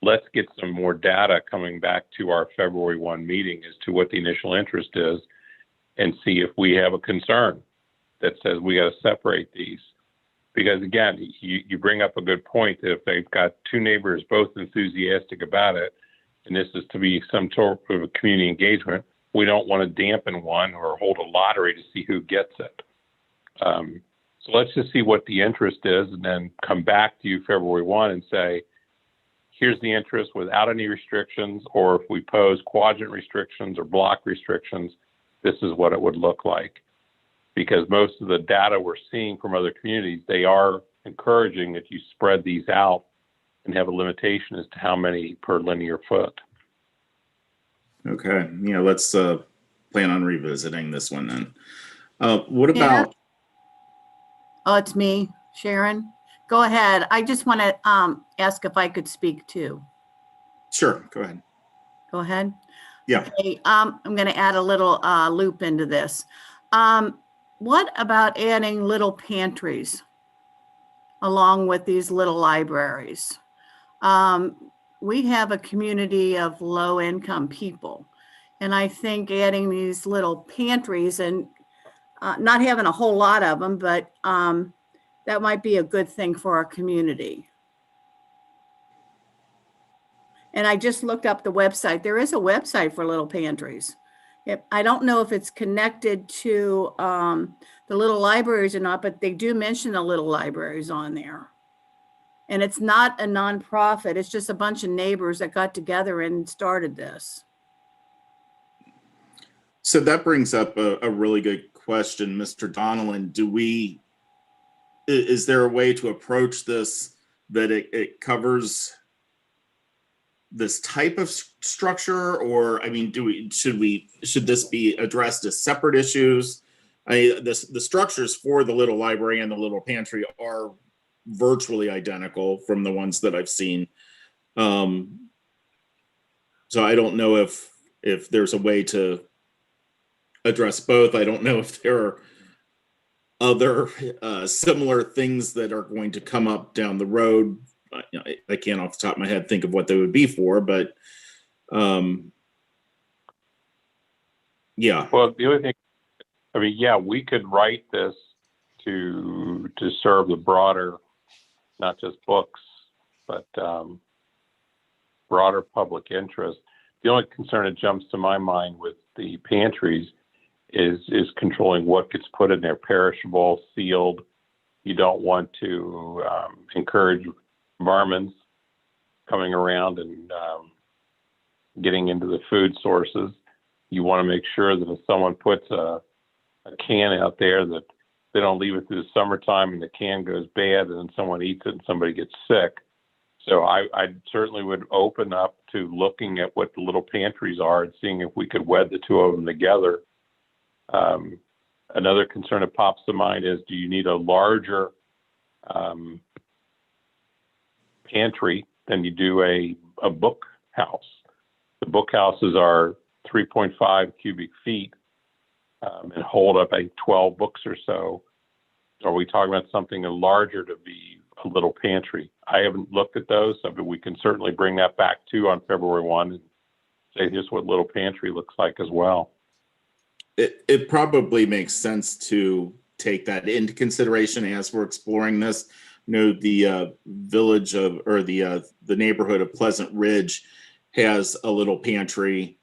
let's get some more data coming back to our February 1 meeting as to what the initial interest is, and see if we have a concern that says we got to separate these. Because again, you bring up a good point that if they've got 2 neighbors both enthusiastic about it, and this is to be some sort of a community engagement, we don't want to dampen one or hold a lottery to see who gets it. So let's just see what the interest is, and then come back to you February 1 and say, here's the interest without any restrictions, or if we pose quadrant restrictions or block restrictions, this is what it would look like. Because most of the data we're seeing from other communities, they are encouraging that you spread these out and have a limitation as to how many per linear foot. Okay, yeah, let's plan on revisiting this one then. What about? Oh, it's me, Sharon. Go ahead. I just want to ask if I could speak too. Sure, go ahead. Go ahead. Yeah. Okay, I'm going to add a little loop into this. What about adding little pantries along with these little libraries? we have a community of low income people. And I think adding these little pantries and not having a whole lot of them, but that might be a good thing for our community. And I just looked up the website. There is a website for little pantries. I don't know if it's connected to the little libraries or not, but they do mention the little libraries on there. And it's not a nonprofit. It's just a bunch of neighbors that got together and started this. So that brings up a really good question, Mr. Donnellan. Is there a way to approach this that it covers this type of structure, or I mean, should this be addressed as separate issues? The structures for the little library and the little pantry are virtually identical from the ones that I've seen. So I don't know if there's a way to address both. I don't know if there are other similar things that are going to come up down the road. I can't off the top of my head think of what they would be for, but yeah. Well, the other thing, I mean, yeah, we could write this to serve the broader, not just books, but broader public interest. The only concern that jumps to my mind with the pantries is controlling what gets put in there, perishable, sealed. You don't want to encourage varmints coming around and getting into the food sources. You want to make sure that if someone puts a can out there, that they don't leave it through the summertime and the can goes bad and then someone eats it and somebody gets sick. So I certainly would open up to looking at what the little pantries are and seeing if we could wed the two of them together. Another concern that pops to mind is, do you need a larger pantry than you do a book house? The book houses are 3.5 cubic feet and hold up 12 books or so. Are we talking about something larger to be a little pantry? I haven't looked at those, but we can certainly bring that back too on February 1 and say just what little pantry looks like as well. It probably makes sense to take that into consideration as we're exploring this. You know, the village of, or the neighborhood of Pleasant Ridge has a little pantry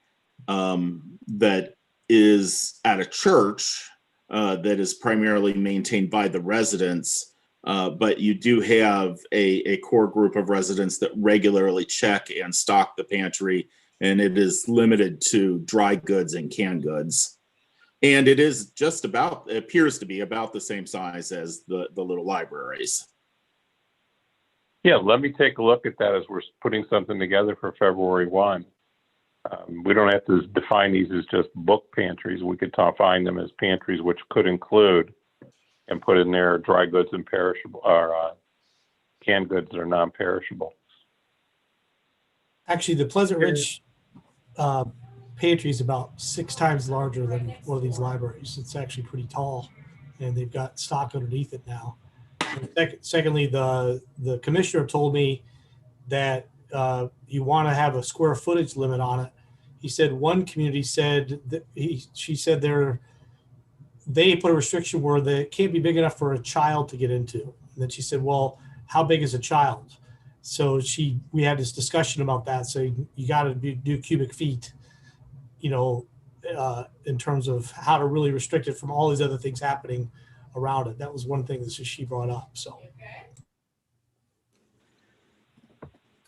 that is at a church that is primarily maintained by the residents. But you do have a core group of residents that regularly check and stock the pantry, and it is limited to dry goods and canned goods. And it is just about, it appears to be about the same size as the little libraries. Yeah, let me take a look at that as we're putting something together for February 1. We don't have to define these as just book pantries. We could define them as pantries, which could include and put in there dry goods and perishable, or canned goods that are non-perishable. Actually, the Pleasant Ridge pantry is about 6 times larger than one of these libraries. It's actually pretty tall, and they've got stock underneath it now. And secondly, the commissioner told me that you want to have a square footage limit on it. He said one community said that she said they put a restriction where they can't be big enough for a child to get into. And then she said, well, how big is a child? So we had this discussion about that. So you got to do cubic feet, you know, in terms of how to really restrict it from all these other things happening around it. That was one thing that she brought up. So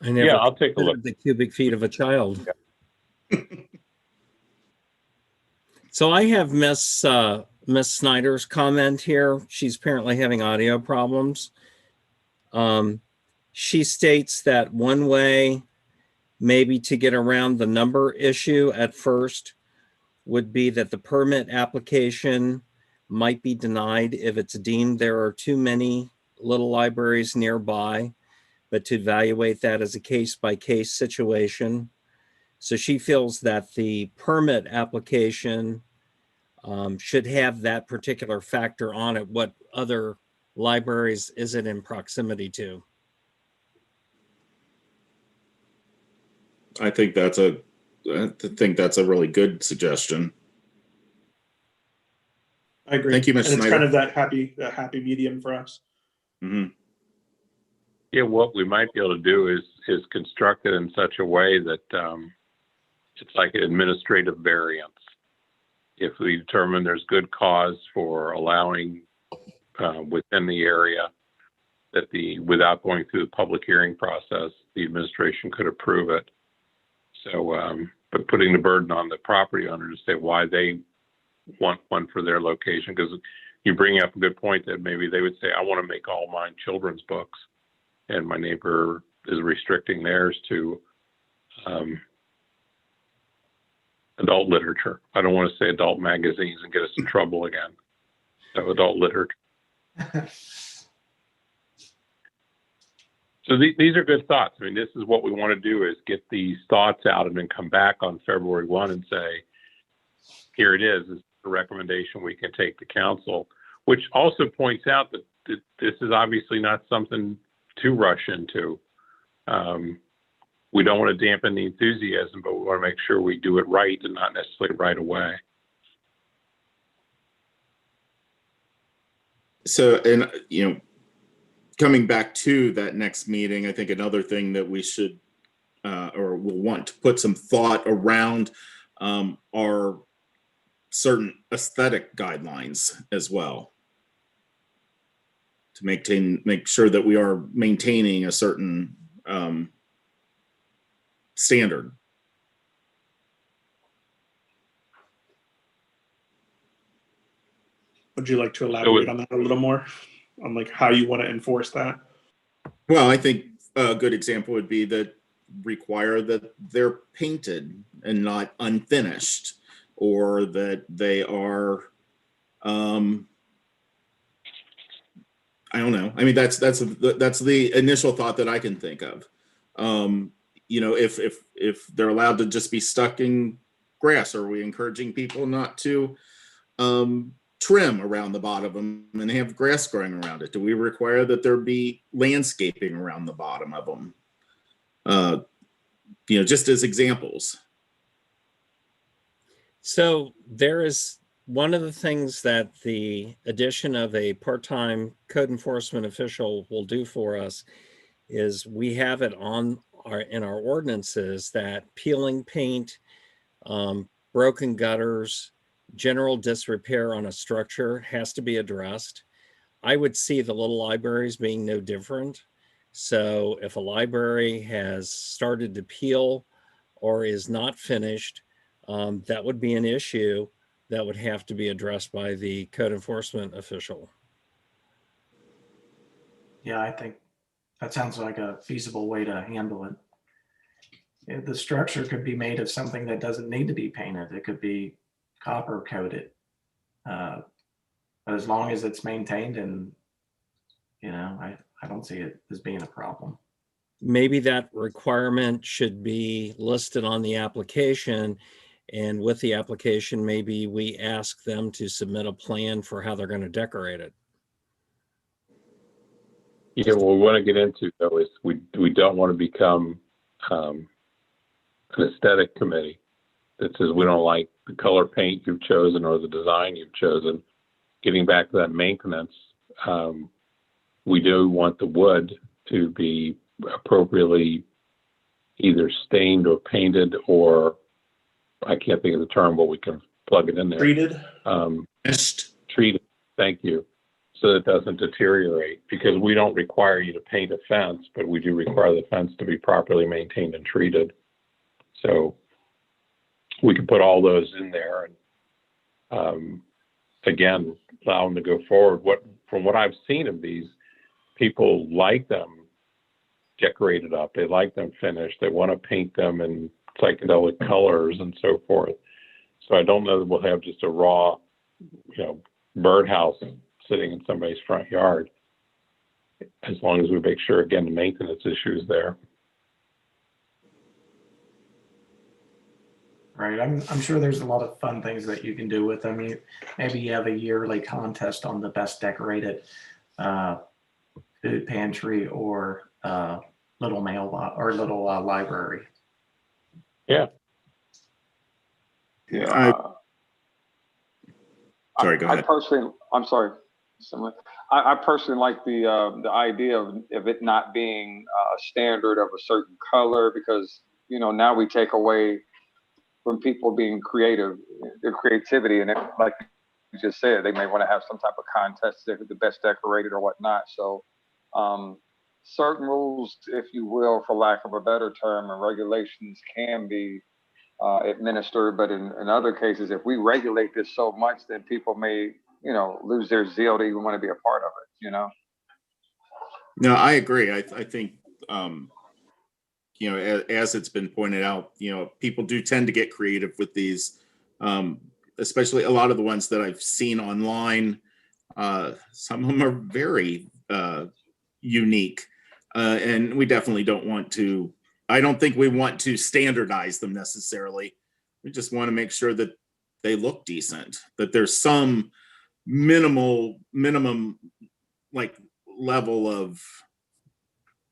I never I'll take a look. the cubic feet of a child. Yeah. So I have Miss Snyder's comment here. She's apparently having audio problems. She states that one way maybe to get around the number issue at first would be that the permit application might be denied if it's deemed there are too many little libraries nearby, but to evaluate that as a case-by-case situation. So she feels that the permit application should have that particular factor on it. What other libraries is it in proximity to? I think that's a really good suggestion. I agree. Thank you, Ms. And it's Snyder. kind of that happy medium for us. Mhm. Yeah, what we might be able to do is construct it in such a way that it's like an administrative variance. If we determine there's good cause for allowing within the area that without going through the public hearing process, the administration could approve it. So, but putting the burden on the property owner to say why they want one for their location, because you bring up a good point that maybe they would say, I want to make all mine children's books, and my neighbor is restricting theirs to adult literature. I don't want to say adult magazines and get us in trouble again. So adult literature. So these are good thoughts. I mean, this is what we want to do, is get these thoughts out and then come back on February 1 and say, here it is the recommendation we can take to council, which also points out that this is obviously not something to rush into. We don't want to dampen the enthusiasm, but we want to make sure we do it right and not necessarily right away. So, and coming back to that next meeting, I think another thing that we should or will want to put some thought around are certain aesthetic guidelines as well, to make sure that we are maintaining a certain standard. Would you like to elaborate on that a little more, on like how you want to enforce that? Well, I think a good example would be that require that they're painted and not unfinished, or that they are, I don't know. I mean, that's the initial thought that I can think of. If they're allowed to just be stuck in grass, are we encouraging people not to trim around the bottom of them and have grass growing around it? Do we require that there be landscaping around the bottom of them? Just as examples. So there is one of the things that the addition of a part-time code enforcement official will do for us is we have it in our ordinances that peeling paint, broken gutters, general disrepair on a structure has to be addressed. I would see the little libraries being no different. So if a library has started to peel or is not finished, that would be an issue that would have to be addressed by the code enforcement official. Yeah, I think that sounds like a feasible way to handle it. The structure could be made of something that doesn't need to be painted. It could be copper coated. But as long as it's maintained, and I don't see it as being a problem. Maybe that requirement should be listed on the application, and with the application, maybe we ask them to submit a plan for how they're going to decorate it. Yeah, what we want to get into though is we don't want to become an aesthetic committee that says we don't like the color paint you've chosen or the design you've chosen. Getting back to that maintenance, we do want the wood to be appropriately either stained or painted, or I can't think of the term, but we can plug it in there. Treated. Treated. Thank you. So that it doesn't deteriorate, because we don't require you to paint a fence, but we do require the fence to be properly maintained and treated. So we can put all those in there and again, allow them to go forward. From what I've seen of these, people like them decorated up. They like them finished. They want to paint them in psychedelic colors and so forth. So I don't know that we'll have just a raw, birdhouse sitting in somebody's front yard, as long as we make sure, again, the maintenance issue is there. Right. I'm sure there's a lot of fun things that you can do with them. Maybe you have a yearly contest on the best decorated food pantry or little mailbox or little library. Yeah. Sorry, go ahead. I'm sorry. I personally like the idea of it not being a standard of a certain color, because, you know, now we take away from people being creative, their creativity, and like you just said, they may want to have some type of contest, they're the best decorated or whatnot. So certain rules, if you will, for lack of a better term, and regulations can be administered, but in other cases, if we regulate this so much, then people may, you know, lose their zeal to even want to be a part of it, you know? No, I agree. I think, you know, as it's been pointed out, you know, people do tend to get creative with these, especially a lot of the ones that I've seen online. Some of them are very unique, and we definitely don't want to. I don't think we want to standardize them necessarily. We just want to make sure that they look decent, that there's some minimum like level of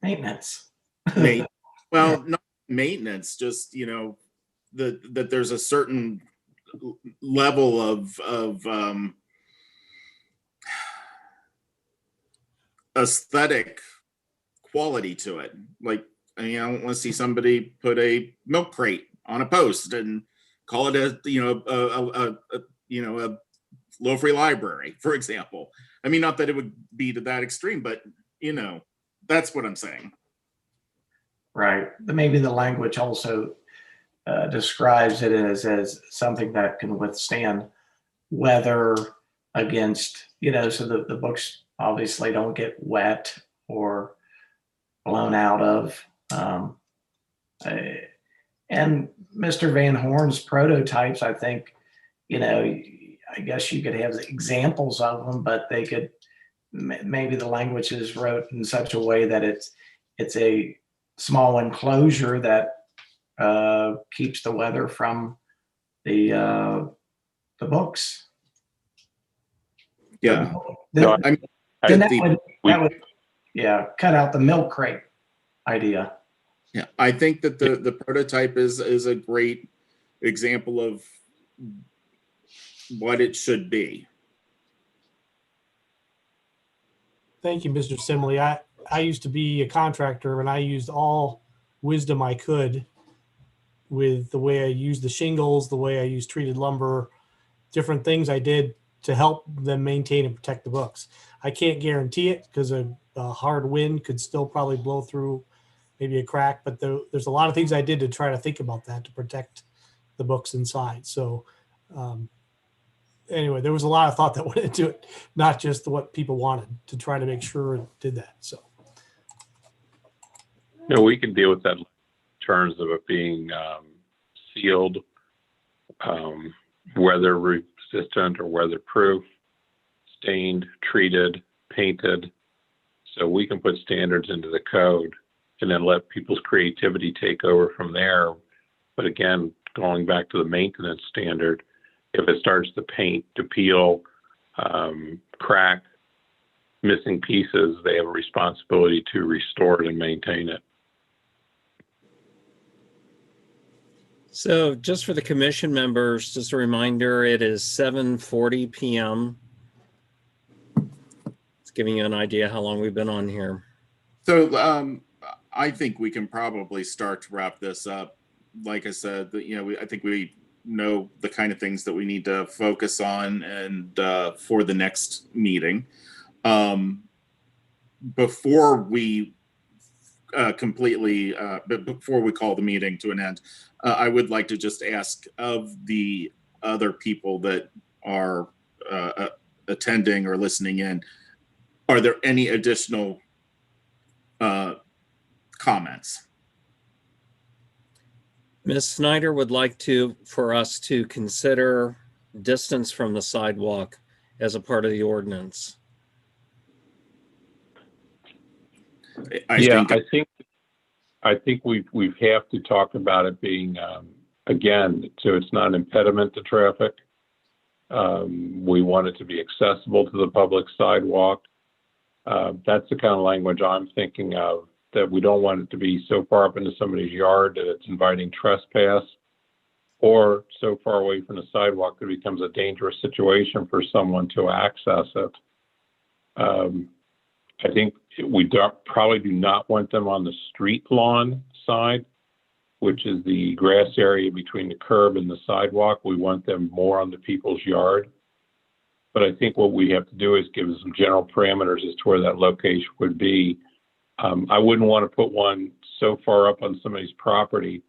Maintenance. well, not maintenance, just, you know, that there's a certain level of aesthetic quality to it. Like, I mean, I don't want to see somebody put a milk crate on a post and call it a, you know, a low-free library, for example. I mean, not that it would be to that extreme, but, you know, that's what I'm saying. Right. Maybe the language also describes it as something that can withstand weather against, you know, so the books obviously don't get wet or blown out of. And Mr. Van Horn's prototypes, I think, you know, I guess you could have examples of them, but they could, maybe the language is wrote in such a way that it's a small enclosure that keeps the weather from the books. Yeah. Then, I mean, then that would, yeah, cut out the milk crate idea. Yeah, I think that the prototype is a great example of what it should be. Thank you, Mr. Simley. I used to be a contractor, and I used all wisdom I could with the way I used the shingles, the way I used treated lumber, different things I did to help them maintain and protect the books. I can't guarantee it because a hard wind could still probably blow through maybe a crack, but there's a lot of things I did to try to think about that to protect the books inside. So anyway, there was a lot of thought that went into it, not just what people wanted, to try to make sure it did that. So, you know, we can deal with that in terms of it being sealed, weather resistant or weatherproof, stained, treated, painted. So we can put standards into the code and then let people's creativity take over from there. But again, going back to the maintenance standard, if it starts to paint, to peel, crack, missing pieces, they have a responsibility to restore it and maintain it. So just for the commission members, just a reminder, it is 7:40 p.m. It's giving you an idea how long we've been on here. So I think we can probably start to wrap this up. Like I said, you know, I think we know the kind of things that we need to focus on and for the next meeting. Before we before we call the meeting to an end, I would like to just ask of the other people that are attending or listening in, are there any additional comments? Ms. Snyder would like for us to consider distance from the sidewalk as a part of the ordinance. I think we have to talk about it being again, so it's not an impediment to traffic. We want it to be accessible to the public sidewalk. That's the kind of language I'm thinking of that we don't want it to be so far up into somebody's yard that it's inviting trespass, or so far away from the sidewalk that it becomes a dangerous situation for someone to access it. I think we probably do not want them on the street lawn side, which is the grass area between the curb and the sidewalk. We want them more on the people's yard. But I think what we have to do is give some general parameters as to where that location would be. I wouldn't want to put one so far up on somebody's property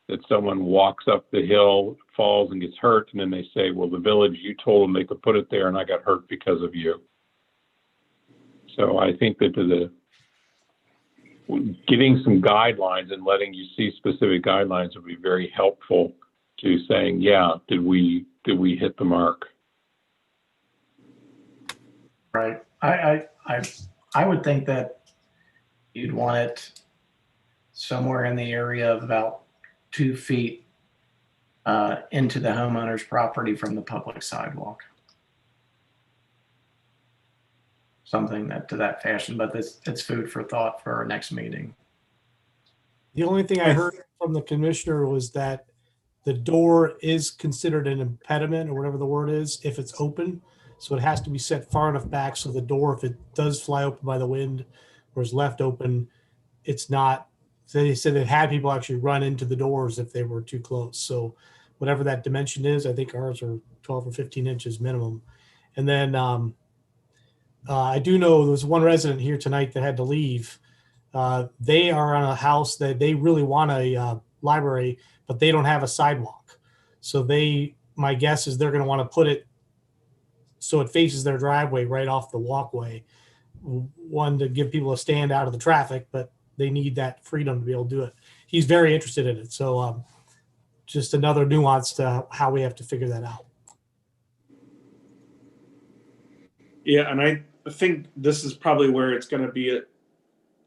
that someone walks up the hill, falls and gets hurt, and then they say, well, the village, you told them they could put it there and I got hurt because of you. So I think that giving some guidelines and letting you see specific guidelines would be very helpful to saying, yeah, did we hit the mark? Right. I would think that you'd want it somewhere in the area of about 2 feet into the homeowner's property from the public sidewalk. Something to that fashion, but it's food for thought for our next meeting. The only thing I heard from the commissioner was that the door is considered an impediment, or whatever the word is, if it's open. So it has to be set far enough back so the door, if it does fly open by the wind or is left open, it's not. So they said they've had people actually run into the doors if they were too close. So whatever that dimension is, I think ours are 12 or 15 inches minimum. And then I do know there was one resident here tonight that had to leave. They are on a house that they really want a library, but they don't have a sidewalk. So my guess is they're going to want to put it so it faces their driveway right off the walkway. One, to give people a stand out of the traffic, but they need that freedom to be able to do it. He's very interested in it. So just another nuance to how we have to figure that out. Yeah, and I think this is probably where it's going to be.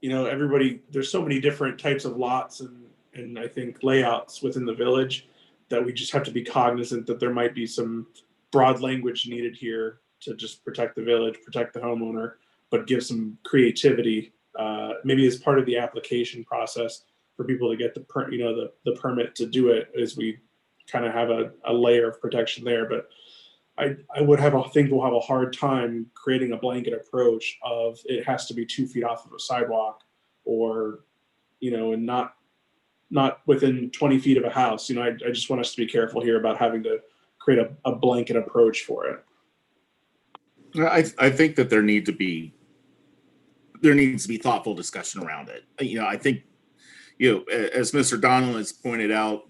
Everybody, there's so many different types of lots and I think layouts within the village that we just have to be cognizant that there might be some broad language needed here to just protect the village, protect the homeowner, but give some creativity, maybe as part of the application process for people to get the permit to do it, as we kind of have a layer of protection there. But I think we'll have a hard time creating a blanket approach of it has to be 2 feet off of a sidewalk, or and not within 20 feet of a house. I just want us to be careful here about having to create a blanket approach for it. I think that there needs to be thoughtful discussion around it. I think, as Mr. Donald has pointed out,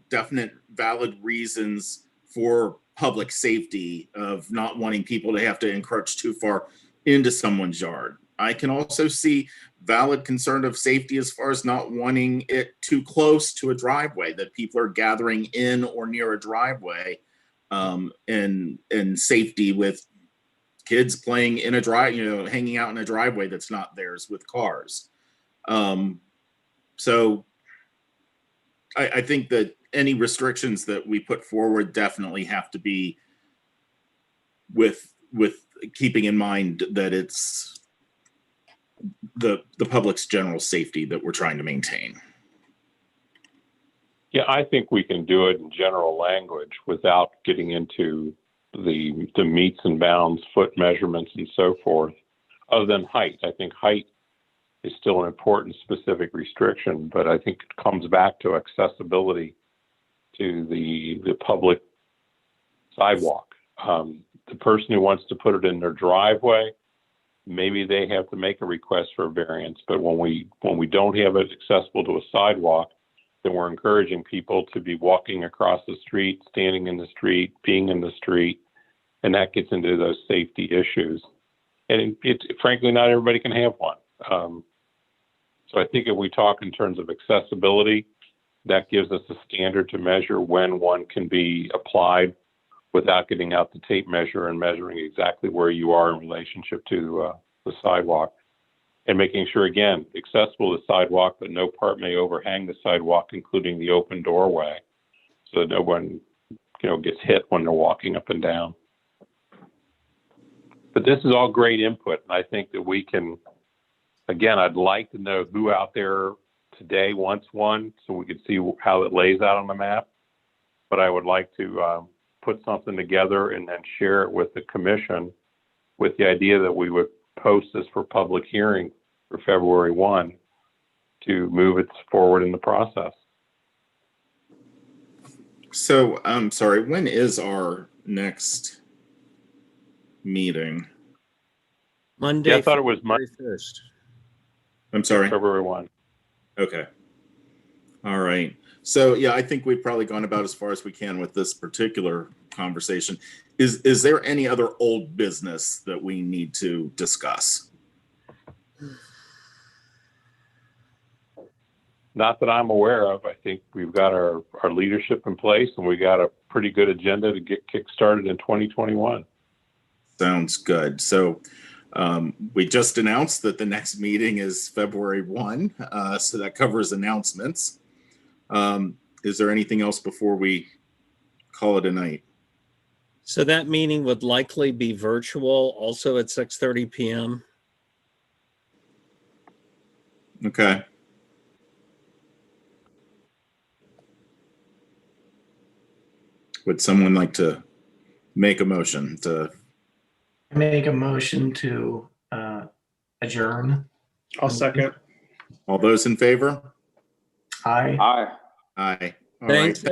definite valid reasons for public safety of not wanting people to have to encroach too far into someone's yard. I can also see valid concern of safety as far as not wanting it too close to a driveway, that people are gathering in or near a driveway, and safety with kids playing in a hanging out in a driveway that's not theirs with cars. So I think that any restrictions that we put forward definitely have to be with keeping in mind that it's the public's general safety that we're trying to maintain. Yeah, I think we can do it in general language without getting into the meets and bounds, foot measurements, and so forth. Other than height, I think height is still an important specific restriction, but I think it comes back to accessibility to the public sidewalk. The person who wants to put it in their driveway, maybe they have to make a request for a variance. But when we don't have it accessible to a sidewalk, then we're encouraging people to be walking across the street, standing in the street, being in the street, and that gets into those safety issues. And frankly, not everybody can have one. So I think if we talk in terms of accessibility, that gives us a standard to measure when one can be applied without getting out the tape measure and measuring exactly where you are in relationship to the sidewalk. And making sure, again, accessible to the sidewalk, but no part may overhang the sidewalk, including the open doorway, so that no one gets hit when they're walking up and down. But this is all great input, and I think that we can again, I'd like to know who out there today wants one so we could see how it lays out on the map. But I would like to put something together and then share it with the commission with the idea that we would post this for public hearing for February 1 to move it forward in the process. So I'm sorry, when is our next meeting? Monday, Yeah, I thought it was February 1st. I'm sorry. February 1. Okay. All right. So yeah, I think we've probably gone about as far as we can with this particular conversation. Is there any other old business that we need to discuss? Not that I'm aware of. I think we've got our leadership in place and we got a pretty good agenda to get kick-started in 2021. Sounds good. So we just announced that the next meeting is February 1. So that covers announcements. Is there anything else before we call it a night? So that meeting would likely be virtual, also at 6:30 p.m. Okay. Would someone like to make a motion to? Make a motion to adjourn. I'll second. All those in favor? Aye. Aye. Aye. All Thanks, right.